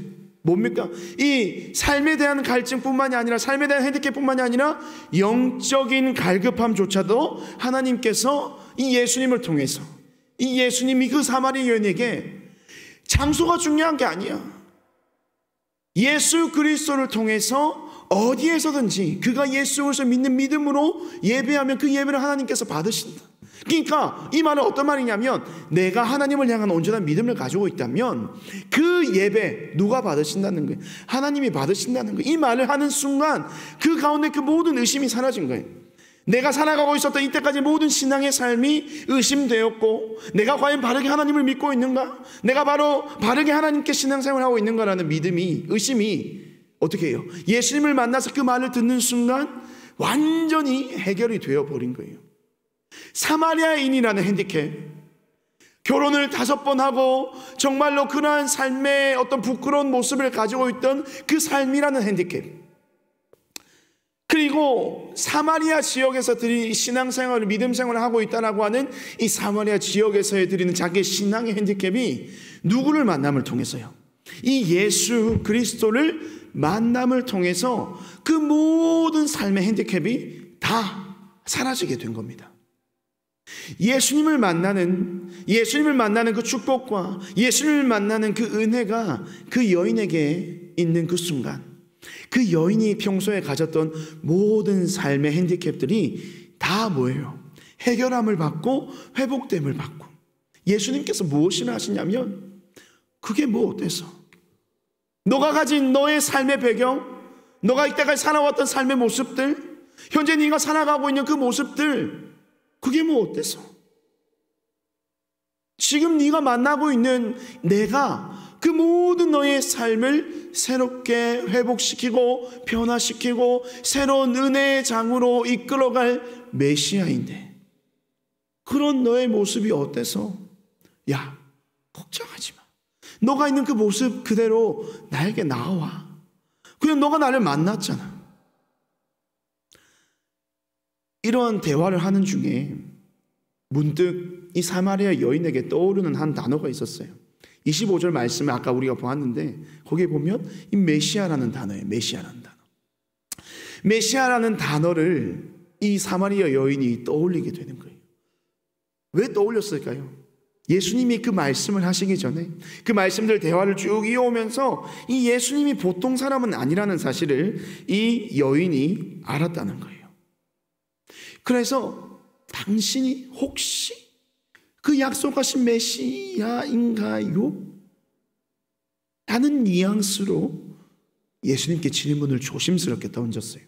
뭡니까? 이 삶에 대한 갈증뿐만이 아니라, 삶에 대한 핸디캡뿐만이 아니라 영적인 갈급함조차도 하나님께서 이 예수님을 통해서, 이 예수님이 그 사마리아 여인에게 장소가 중요한 게 아니야. 예수 그리스도를 통해서 어디에서든지 그가 예수 그리스도 믿는 믿음으로 예배하면 그 예배를 하나님께서 받으신다. 그러니까 이 말은 어떤 말이냐면, 내가 하나님을 향한 온전한 믿음을 가지고 있다면 그 예배 누가 받으신다는 거예요? 하나님이 받으신다는 거예요. 이 말을 하는 순간 그 가운데 그 모든 의심이 사라진 거예요. 내가 살아가고 있었던 이때까지 모든 신앙의 삶이 의심되었고, 내가 과연 바르게 하나님을 믿고 있는가? 내가 바로 바르게 하나님께 신앙생활을 하고 있는가라는 의심이 어떻게 해요? 예수님을 만나서 그 말을 듣는 순간 완전히 해결이 되어버린 거예요. 사마리아인이라는 핸디캡, 결혼을 5번 하고 정말로 그러한 삶의 어떤 부끄러운 모습을 가지고 있던 그 삶이라는 핸디캡, 그리고 사마리아 지역에서 드리는 신앙생활을, 믿음생활을 하고 있다라고 하는 이 사마리아 지역에서 드리는 자기의 신앙의 핸디캡이 누구를 만남을 통해서요? 이 예수 그리스도를 만남을 통해서 그 모든 삶의 핸디캡이 다 사라지게 된 겁니다. 예수님을 만나는 그 축복과 예수님을 만나는 그 은혜가 그 여인에게 있는 그 순간, 그 여인이 평소에 가졌던 모든 삶의 핸디캡들이 다 뭐예요? 해결함을 받고 회복됨을 받고, 예수님께서 무엇이나 하시냐면, 그게 뭐 어때서? 너가 가진 너의 삶의 배경, 너가 이때까지 살아왔던 삶의 모습들, 현재 네가 살아가고 있는 그 모습들, 그게 뭐 어때서? 지금 네가 만나고 있는 내가 그 모든 너의 삶을 새롭게 회복시키고 변화시키고 새로운 은혜의 장으로 이끌어갈 메시아인데, 그런 너의 모습이 어때서? 야, 걱정하지 마. 너가 있는 그 모습 그대로 나에게 나와. 그냥 너가 나를 만났잖아. 이런 대화를 하는 중에 문득 이 사마리아 여인에게 떠오르는 한 단어가 있었어요. 25절 말씀에 아까 우리가 보았는데, 거기에 보면 이 메시아라는 단어예요. 메시아라는 단어. 메시아라는 단어를 이 사마리아 여인이 떠올리게 되는 거예요. 왜 떠올렸을까요? 예수님이 그 말씀을 하시기 전에 그 말씀들 대화를 쭉 이어오면서 이 예수님이 보통 사람은 아니라는 사실을 이 여인이 알았다는 거예요. 그래서 당신이 혹시 그 약속하신 메시아인가요? 라는 뉘앙스로 예수님께 질문을 조심스럽게 던졌어요.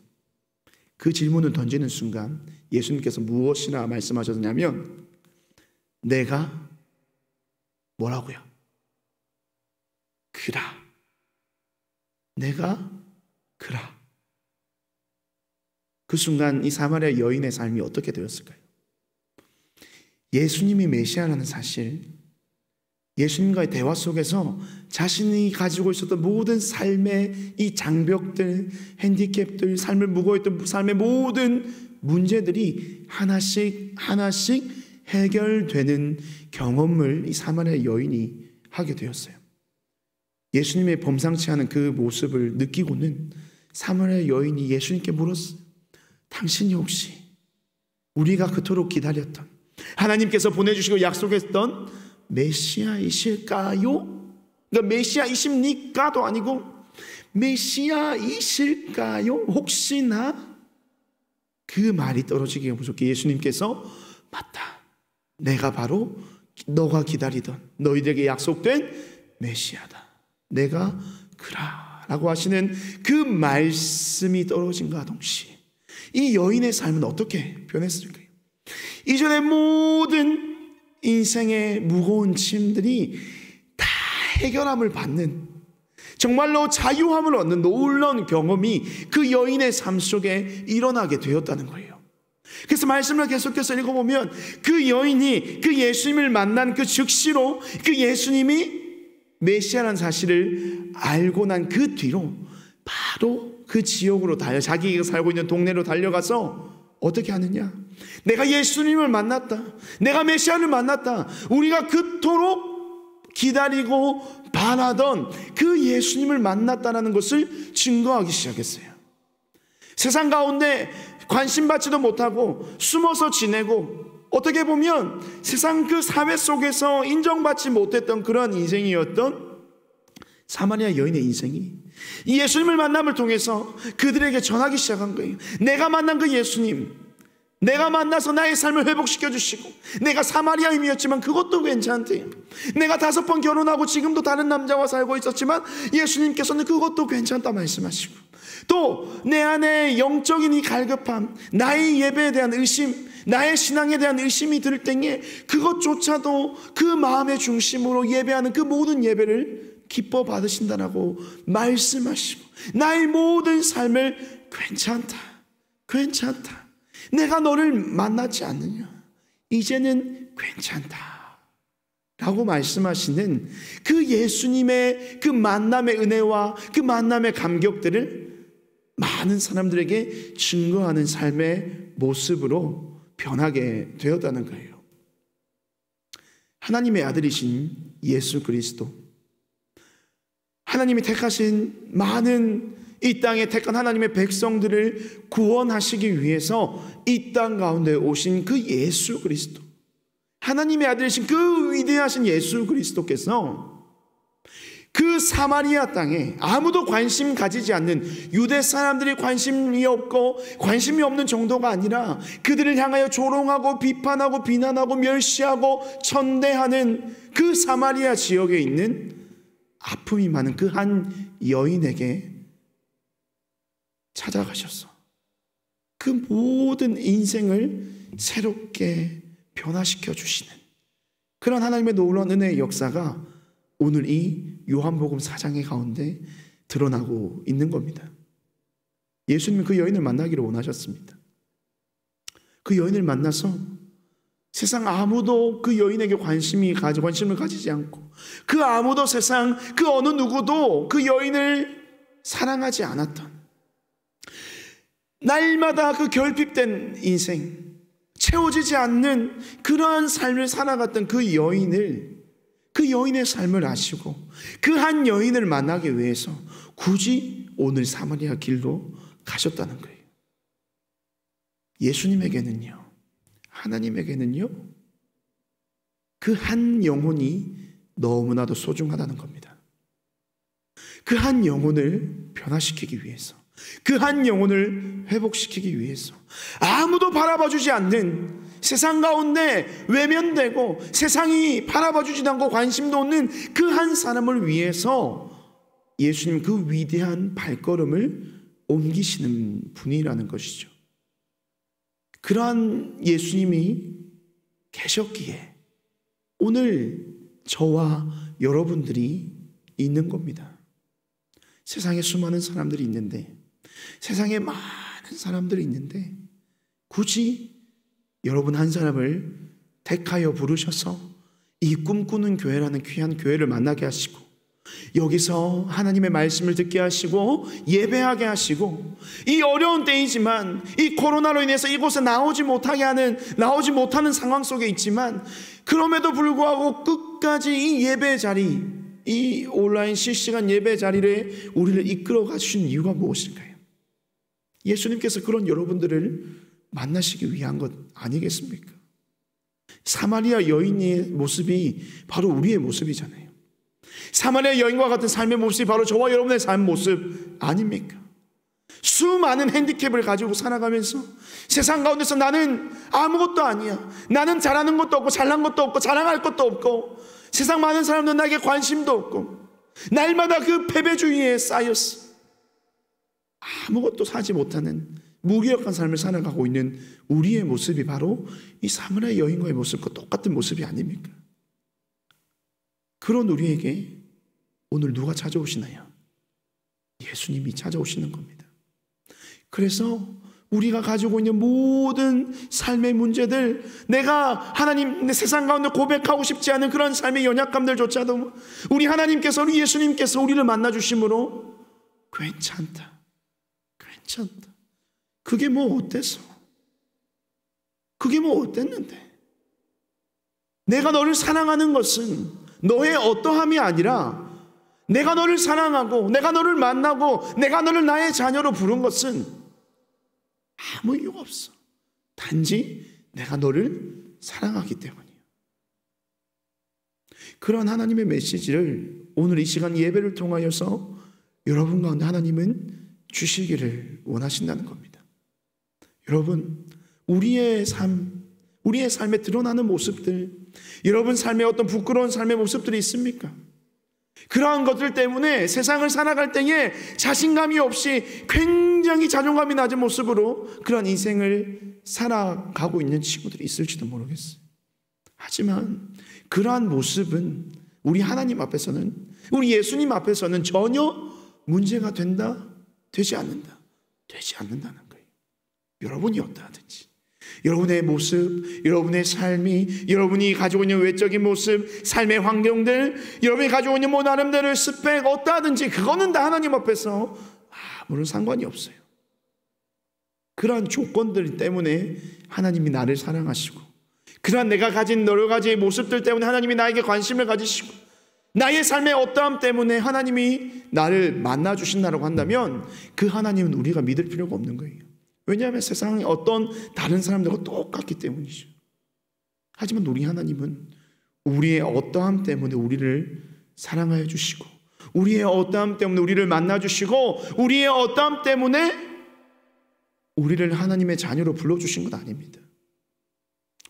그 질문을 던지는 순간 예수님께서 무엇이나 말씀하셨냐면 내가 뭐라고요? 그라. 내가 그라. 그 순간 이 사마리아 여인의 삶이 어떻게 되었을까요? 예수님이 메시아라는 사실, 예수님과의 대화 속에서 자신이 가지고 있었던 모든 삶의 이 장벽들, 핸디캡들, 삶을 무거워했던 삶의 모든 문제들이 하나씩 해결되는 경험을 이 사마리아 여인이 하게 되었어요. 예수님의 범상치 않은 그 모습을 느끼고는 사마리아 여인이 예수님께 물었어요. 당신이 혹시 우리가 그토록 기다렸던 하나님께서 보내주시고 약속했던 메시아이실까요? 그러니까 메시아이십니까도 아니고 메시아이실까요? 혹시나 그 말이 떨어지기 무섭게 예수님께서 맞다. 내가 바로 너가 기다리던 너희들에게 약속된 메시아다. 내가 그라 라고 하시는 그 말씀이 떨어진과 동시에 이 여인의 삶은 어떻게 변했을까요? 이전의 모든 인생의 무거운 짐들이 다 해결함을 받는 정말로 자유함을 얻는 놀라운 경험이 그 여인의 삶 속에 일어나게 되었다는 거예요. 그래서 말씀을 계속해서 읽어보면 그 여인이 그 예수님을 만난 그 즉시로 그 예수님이 메시아라는 사실을 알고 난 그 뒤로 바로 그 지역으로 자기가 살고 있는 동네로 달려가서 어떻게 하느냐? 내가 예수님을 만났다. 내가 메시아를 만났다. 우리가 그토록 기다리고 바라던 그 예수님을 만났다는 것을 증거하기 시작했어요. 세상 가운데 관심받지도 못하고 숨어서 지내고 어떻게 보면 세상 그 사회 속에서 인정받지 못했던 그런 인생이었던 사마리아 여인의 인생이 이 예수님을 만남을 통해서 그들에게 전하기 시작한 거예요. 내가 만난 그 예수님, 내가 만나서 나의 삶을 회복시켜 주시고, 내가 사마리아인이었지만 그것도 괜찮대요. 내가 5번 결혼하고 지금도 다른 남자와 살고 있었지만 예수님께서는 그것도 괜찮다 말씀하시고, 또 내 안에 영적인 이 갈급함, 나의 예배에 대한 의심, 나의 신앙에 대한 의심이 들 때에 그것조차도 그 마음의 중심으로 예배하는 그 모든 예배를 기뻐 받으신다라고 말씀하시고, 나의 모든 삶을 괜찮다. 내가 너를 만나지 않느냐. 이제는 괜찮다. 라고 말씀하시는 그 예수님의 그 만남의 은혜와 그 만남의 감격들을 많은 사람들에게 증거하는 삶의 모습으로 변하게 되었다는 거예요. 하나님의 아들이신 예수 그리스도, 하나님이 택하신 많은 이 땅에 택한 하나님의 백성들을 구원하시기 위해서 이 땅 가운데 오신 그 예수 그리스도, 하나님의 아들이신 그 위대하신 예수 그리스도께서 그 사마리아 땅에 아무도 관심 가지지 않는, 유대 사람들이 관심이 없는 정도가 아니라 그들을 향하여 조롱하고 비판하고 비난하고 멸시하고 천대하는 그 사마리아 지역에 있는 아픔이 많은 그 한 여인에게 찾아가셔서 그 모든 인생을 새롭게 변화시켜 주시는 그런 하나님의 놀라운 은혜의 역사가 오늘 이 요한복음 4장의 가운데 드러나고 있는 겁니다. 예수님은 그 여인을 만나기를 원하셨습니다. 그 여인을 만나서 세상 아무도 그 여인에게 관심을 가지지 않고, 그 아무도 세상 그 어느 누구도 그 여인을 사랑하지 않았던, 날마다 그 결핍된 인생, 채워지지 않는 그러한 삶을 살아갔던 그 여인의 삶을 아시고 그 한 여인을 만나기 위해서 굳이 오늘 사마리아 길로 가셨다는 거예요. 예수님에게는요, 하나님에게는요, 그 한 영혼이 너무나도 소중하다는 겁니다. 그 한 영혼을 변화시키기 위해서, 그 한 영혼을 회복시키기 위해서 아무도 바라봐주지 않는 세상 가운데 외면되고 세상이 바라봐주지 않고 관심도 없는 그 한 사람을 위해서 예수님 그 위대한 발걸음을 옮기시는 분이라는 것이죠. 그러한 예수님이 계셨기에 오늘 저와 여러분들이 있는 겁니다. 세상에 수많은 사람들이 있는데, 세상에 많은 사람들이 있는데 굳이 여러분 한 사람을 택하여 부르셔서 이 꿈꾸는 교회라는 귀한 교회를 만나게 하시고 여기서 하나님의 말씀을 듣게 하시고 예배하게 하시고 이 어려운 때이지만 이 코로나로 인해서 이곳에 나오지 못하는 상황 속에 있지만 그럼에도 불구하고 끝까지 이 예배 자리, 이 온라인 실시간 예배 자리를 우리를 이끌어 가신 이유가 무엇일까요? 예수님께서 그런 여러분들을 만나시기 위한 것 아니겠습니까? 사마리아 여인의 모습이 바로 우리의 모습이잖아요. 사마리아 여인과 같은 삶의 모습이 바로 저와 여러분의 삶 모습 아닙니까? 수많은 핸디캡을 가지고 살아가면서 세상 가운데서 나는 아무것도 아니야, 나는 잘하는 것도 없고 잘난 것도 없고 자랑할 것도 없고 세상 많은 사람들은 나에게 관심도 없고 날마다 그 패배주의에 쌓였어, 아무것도 사지 못하는 무기력한 삶을 살아가고 있는 우리의 모습이 바로 이 사마리아 여인과의 모습과 똑같은 모습이 아닙니까? 그런 우리에게 오늘 누가 찾아오시나요? 예수님이 찾아오시는 겁니다. 그래서 우리가 가지고 있는 모든 삶의 문제들, 내가 하나님 내 세상 가운데 고백하고 싶지 않은 그런 삶의 연약감들조차도 우리 하나님께서, 우리 예수님께서 우리를 만나주심으로 괜찮다, 그게 뭐 어때서? 그게 뭐 어땠는데? 내가 너를 사랑하는 것은 너의 어떠함이 아니라 내가 너를 사랑하고 내가 너를 만나고 내가 너를 나의 자녀로 부른 것은 아무 이유가 없어. 단지 내가 너를 사랑하기 때문이야. 그런 하나님의 메시지를 오늘 이 시간 예배를 통하여서 여러분 가운데 하나님은 주시기를 원하신다는 겁니다. 여러분, 우리의 삶에 드러나는 모습들, 여러분 삶에 어떤 부끄러운 삶의 모습들이 있습니까? 그러한 것들 때문에 세상을 살아갈 때에 자신감이 없이 굉장히 자존감이 낮은 모습으로 그런 인생을 살아가고 있는 친구들이 있을지도 모르겠어요. 하지만 그러한 모습은 우리 하나님 앞에서는, 우리 예수님 앞에서는 전혀 문제가 되지 않는다는 거예요. 여러분이 어떠하든지, 여러분의 모습, 여러분의 삶이, 여러분이 가지고 있는 외적인 모습, 삶의 환경들, 여러분이 가지고 있는 뭐 나름대로 스펙 어떠하든지 그거는 다 하나님 앞에서 아무런 상관이 없어요. 그러한 조건들 때문에 하나님이 나를 사랑하시고, 그러한 내가 가진 여러 가지의 모습들 때문에 하나님이 나에게 관심을 가지시고, 나의 삶의 어떠함 때문에 하나님이 나를 만나주신다고 한다면 그 하나님은 우리가 믿을 필요가 없는 거예요. 왜냐하면 세상의 어떤 다른 사람들과 똑같기 때문이죠. 하지만 우리 하나님은 우리의 어떠함 때문에 우리를 사랑하여 주시고, 우리의 어떠함 때문에 우리를 만나주시고, 우리의 어떠함 때문에 우리를 하나님의 자녀로 불러주신 것 아닙니다.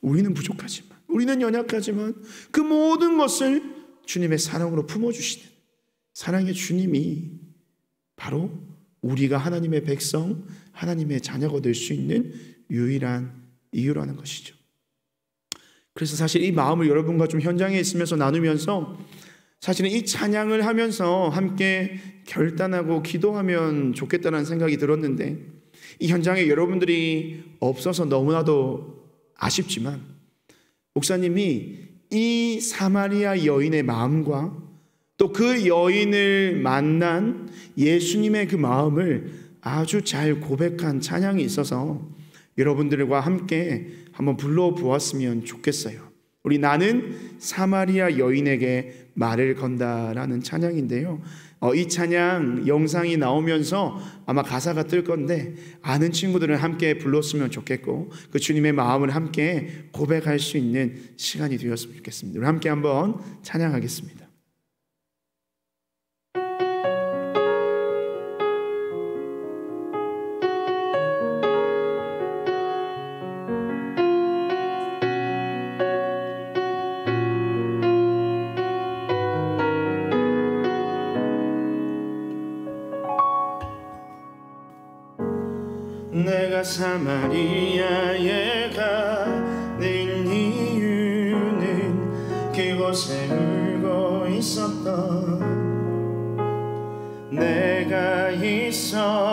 우리는 부족하지만, 우리는 연약하지만 그 모든 것을 주님의 사랑으로 품어주시는 사랑의 주님이 바로 우리가 하나님의 백성, 하나님의 자녀가 될 수 있는 유일한 이유라는 것이죠. 그래서 사실 이 마음을 여러분과 좀 현장에 있으면서 나누면서 사실은 이 찬양을 하면서 함께 결단하고 기도하면 좋겠다는 생각이 들었는데, 이 현장에 여러분들이 없어서 너무나도 아쉽지만 목사님이 이 사마리아 여인의 마음과 또 그 여인을 만난 예수님의 그 마음을 아주 잘 고백한 찬양이 있어서 여러분들과 함께 한번 불러보았으면 좋겠어요. 우리 나는 사마리아 여인에게 말을 건다라는 찬양인데요. 이 찬양 영상이 나오면서 아마 가사가 뜰 건데 아는 친구들은 함께 불렀으면 좋겠고 그 주님의 마음을 함께 고백할 수 있는 시간이 되었으면 좋겠습니다. 우리 함께 한번 찬양하겠습니다. 내가 사마리아에 가는 이유는 그곳에 울고 있었던 내가 있어서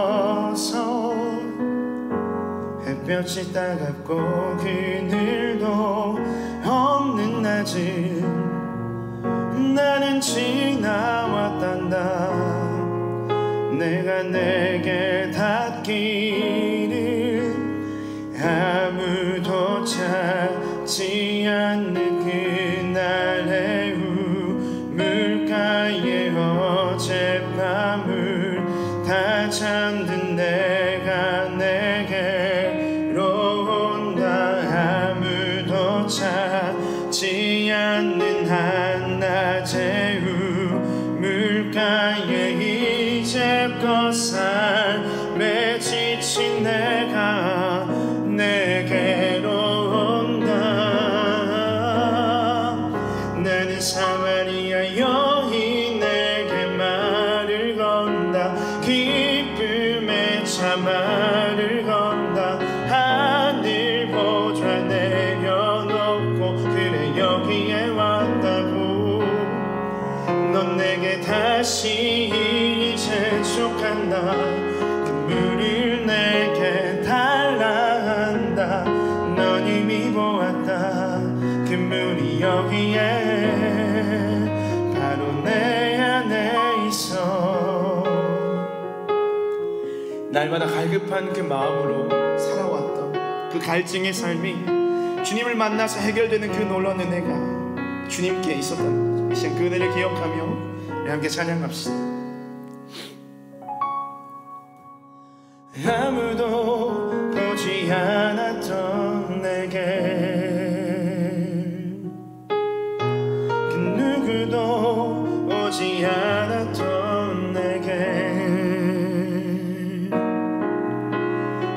햇볕이 따갑고 그늘도 없는 낮을 나는 지나왔단다. 내가 내게 닿기를 아무도 찾지 않는 그날의 우물가에 어젯밤을 다 잠든 내가 내게로 온다. 아무도 찾지 않는 한낮의 우물가에 이제껏 삶에 지친 내가 내게로 온다. 나는 사마리아 여인에게 말을 건다. 기쁨에 참 말을 건다. 하늘 보좌 내려놓고 그래 여기에 왔다고. 넌 내게 다시 재촉한다. 그 물을 내게 달라 한다. 넌 이미 보았다. 그 물이 여기에 바로 내 안에 있어. 날마다 갈급한 그 마음으로 살아왔던 그 갈증의 삶이 주님을 만나서 해결되는 그 놀라운 은혜가 주님께 있었던 이 시간 그 은혜를 기억하며 함께 찬양합시다. 아무도 보지 않았던 내게 그 누구도 오지 않았던 내게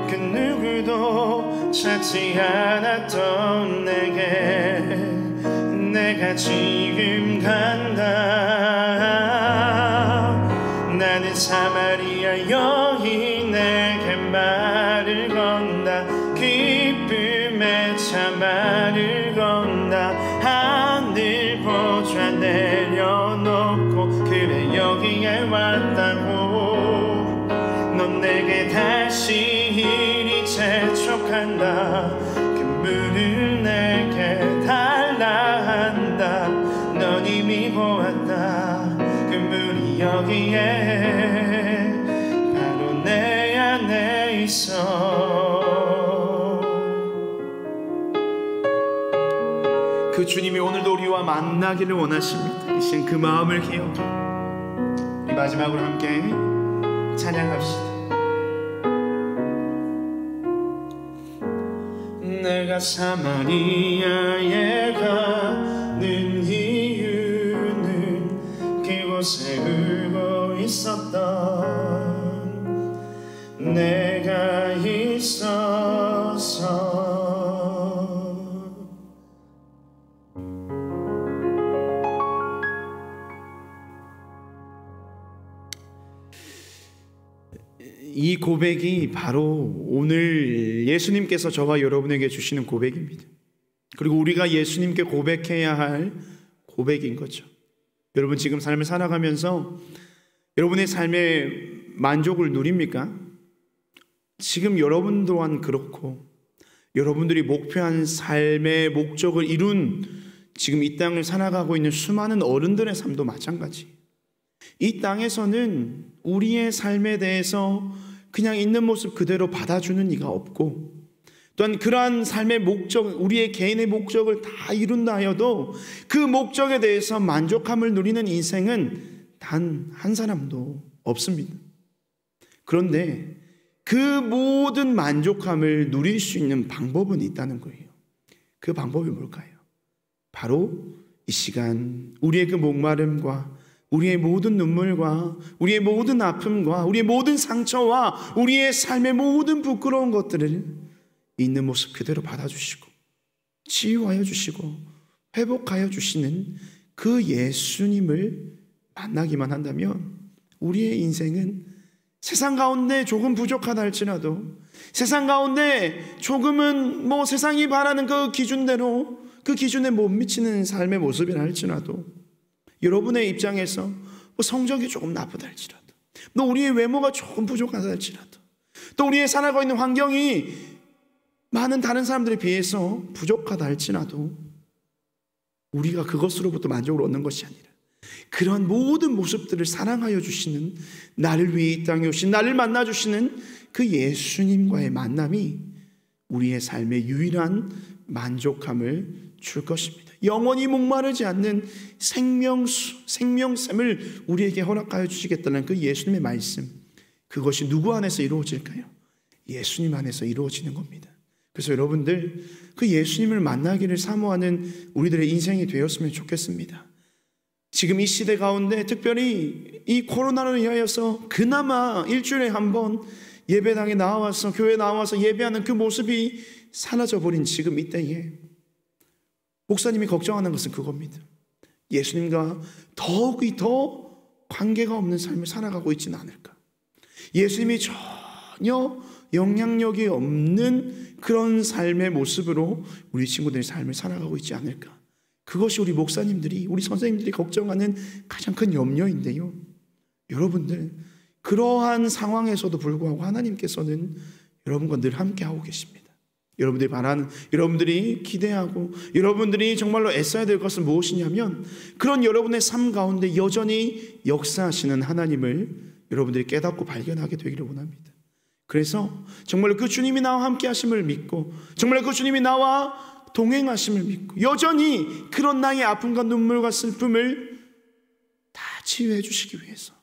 그 누구도 찾지 않았던 내게 내가 지금 간다. 나는 사마리아 여인에게 말을 건다. 기쁨에 참 말을 건다. 하늘 보좌 내려놓고 그래 여기에 왔다고. 넌 내게 다시 이리 재촉한다. 그 물을 내게 달라 한다. 넌 이미 보았다. 그 물이 여기에 바로 내 안에 있어. 그 주님이 오늘도 우리와 만나기를 원하십니다. 이 시간 그 마음을 기억해 우리 마지막으로 함께 찬양합시다. 내가 사마리아에 가는 이유는 그곳에 울고 있었던 내가 있어서. 이 고백이 바로 오늘 예수님께서 저와 여러분에게 주시는 고백입니다. 그리고 우리가 예수님께 고백해야 할 고백인 거죠. 여러분 지금 삶을 살아가면서 여러분의 삶에 만족을 누립니까? 지금 여러분 또한 그렇고 여러분들이 목표한 삶의 목적을 이룬 지금 이 땅을 살아가고 있는 수많은 어른들의 삶도 마찬가지. 이 땅에서는 우리의 삶에 대해서 그냥 있는 모습 그대로 받아주는 이가 없고 또한 그러한 삶의 목적, 우리의 개인의 목적을 다 이룬다 하여도 그 목적에 대해서 만족함을 누리는 인생은 단 한 사람도 없습니다. 그런데 그 모든 만족함을 누릴 수 있는 방법은 있다는 거예요. 그 방법이 뭘까요? 바로 이 시간 우리의 그 목마름과 우리의 모든 눈물과 우리의 모든 아픔과 우리의 모든 상처와 우리의 삶의 모든 부끄러운 것들을 있는 모습 그대로 받아주시고 치유하여 주시고 회복하여 주시는 그 예수님을 만나기만 한다면 우리의 인생은 세상 가운데 조금 부족하다 할지라도, 세상 가운데 조금은 세상이 바라는 그 기준대로 그 기준에 못 미치는 삶의 모습이라 할지라도, 여러분의 입장에서 성적이 조금 나쁘다 할지라도, 또 우리의 외모가 조금 부족하다 할지라도, 또 우리의 살아가고 있는 환경이 많은 다른 사람들에 비해서 부족하다 할지라도 우리가 그것으로부터 만족을 얻는 것이 아니라 그런 모든 모습들을 사랑하여 주시는, 나를 위해 이 땅에 오신 나를 만나 주시는 그 예수님과의 만남이 우리의 삶의 유일한 만족함을 줄 것입니다. 영원히 목마르지 않는 생명샘을 우리에게 허락하여 주시겠다는 그 예수님의 말씀, 그것이 누구 안에서 이루어질까요? 예수님 안에서 이루어지는 겁니다. 그래서 여러분들 그 예수님을 만나기를 사모하는 우리들의 인생이 되었으면 좋겠습니다. 지금 이 시대 가운데 특별히 이 코로나로 인하여서 그나마 일주일에 한 번 예배당에 나와서 교회에 나와서 예배하는 그 모습이 사라져버린 지금 이때에 목사님이 걱정하는 것은 그겁니다. 예수님과 더욱이 더 관계가 없는 삶을 살아가고 있지는 않을까, 예수님이 전혀 영향력이 없는 그런 삶의 모습으로 우리 친구들의 삶을 살아가고 있지 않을까, 그것이 우리 목사님들이, 우리 선생님들이 걱정하는 가장 큰 염려인데요. 여러분들 그러한 상황에서도 불구하고 하나님께서는 여러분과 늘 함께하고 계십니다. 여러분들이 바라는, 여러분들이 기대하고 여러분들이 정말로 애써야 될 것은 무엇이냐면, 그런 여러분의 삶 가운데 여전히 역사하시는 하나님을 여러분들이 깨닫고 발견하게 되기를 원합니다. 그래서 정말로 그 주님이 나와 함께 하심을 믿고, 정말로 그 주님이 나와 동행하심을 믿고, 여전히 그런 나의 아픔과 눈물과 슬픔을 다 치유해 주시기 위해서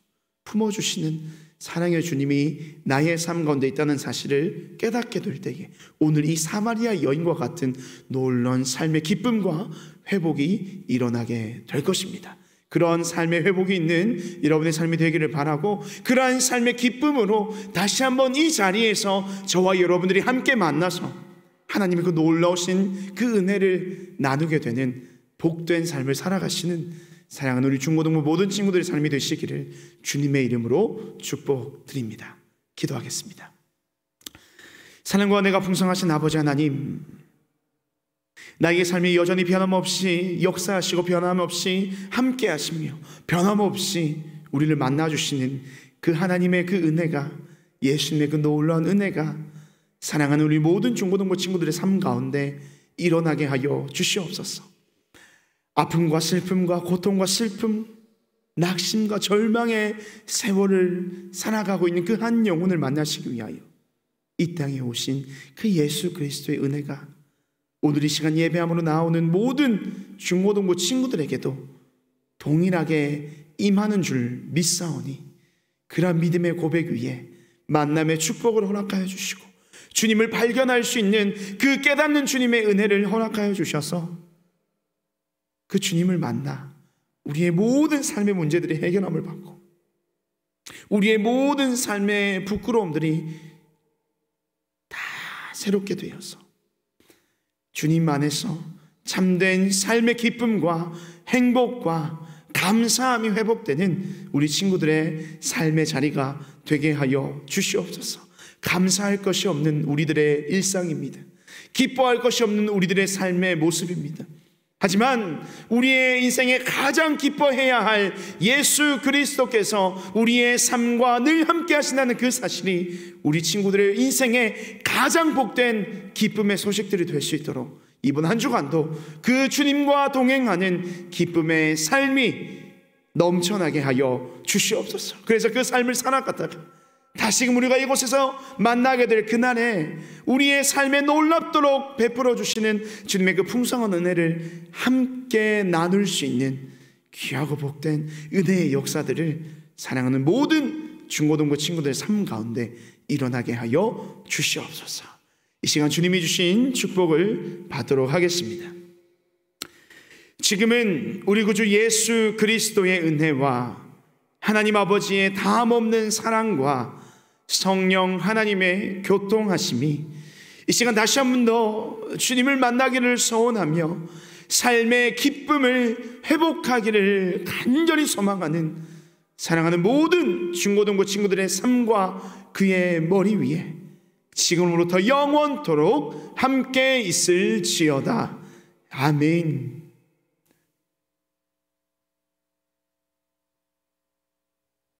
품어주시는 사랑의 주님이 나의 삶 가운데 있다는 사실을 깨닫게 될 때에 오늘 이 사마리아 여인과 같은 놀라운 삶의 기쁨과 회복이 일어나게 될 것입니다. 그런 삶의 회복이 있는 여러분의 삶이 되기를 바라고, 그러한 삶의 기쁨으로 다시 한번 이 자리에서 저와 여러분들이 함께 만나서 하나님의 그 놀라우신 그 은혜를 나누게 되는 복된 삶을 살아가시는 사랑하는 우리 중고등부 모든 친구들의 삶이 되시기를 주님의 이름으로 축복드립니다. 기도하겠습니다. 사랑과 은혜가 풍성하신 아버지 하나님, 나의 삶이 여전히 변함없이 역사하시고 변함없이 함께 하시며 변함없이 우리를 만나주시는 그 하나님의 그 은혜가, 예수님의 그 놀라운 은혜가 사랑하는 우리 모든 중고등부 친구들의 삶 가운데 일어나게 하여 주시옵소서. 아픔과 슬픔과 고통과 슬픔, 낙심과 절망의 세월을 살아가고 있는 그 한 영혼을 만나시기 위하여 이 땅에 오신 그 예수 그리스도의 은혜가 오늘 이 시간 예배함으로 나오는 모든 중고등부 친구들에게도 동일하게 임하는 줄 믿사오니, 그러한 믿음의 고백 위에 만남의 축복을 허락하여 주시고 주님을 발견할 수 있는 그 깨닫는 주님의 은혜를 허락하여 주셔서 그 주님을 만나 우리의 모든 삶의 문제들이 해결함을 받고 우리의 모든 삶의 부끄러움들이 다 새롭게 되어서 주님 안에서 참된 삶의 기쁨과 행복과 감사함이 회복되는 우리 친구들의 삶의 자리가 되게 하여 주시옵소서. 감사할 것이 없는 우리들의 일상입니다. 기뻐할 것이 없는 우리들의 삶의 모습입니다. 하지만 우리의 인생에 가장 기뻐해야 할 예수 그리스도께서 우리의 삶과 늘 함께 하신다는 그 사실이 우리 친구들의 인생에 가장 복된 기쁨의 소식들이 될 수 있도록 이번 한 주간도 그 주님과 동행하는 기쁨의 삶이 넘쳐나게 하여 주시옵소서. 그래서 그 삶을 살아가다가 다시금 우리가 이곳에서 만나게 될 그날에 우리의 삶에 놀랍도록 베풀어 주시는 주님의 그 풍성한 은혜를 함께 나눌 수 있는 귀하고 복된 은혜의 역사들을 사랑하는 모든 중고등부 친구들의 삶 가운데 일어나게 하여 주시옵소서. 이 시간 주님이 주신 축복을 받도록 하겠습니다. 지금은 우리 구주 예수 그리스도의 은혜와 하나님 아버지의 다함없는 사랑과 성령 하나님의 교통하심이 이 시간 다시 한 번 더 주님을 만나기를 소원하며 삶의 기쁨을 회복하기를 간절히 소망하는 사랑하는 모든 중고등부 친구들의 삶과 그의 머리 위에 지금으로부터 영원토록 함께 있을지어다. 아멘.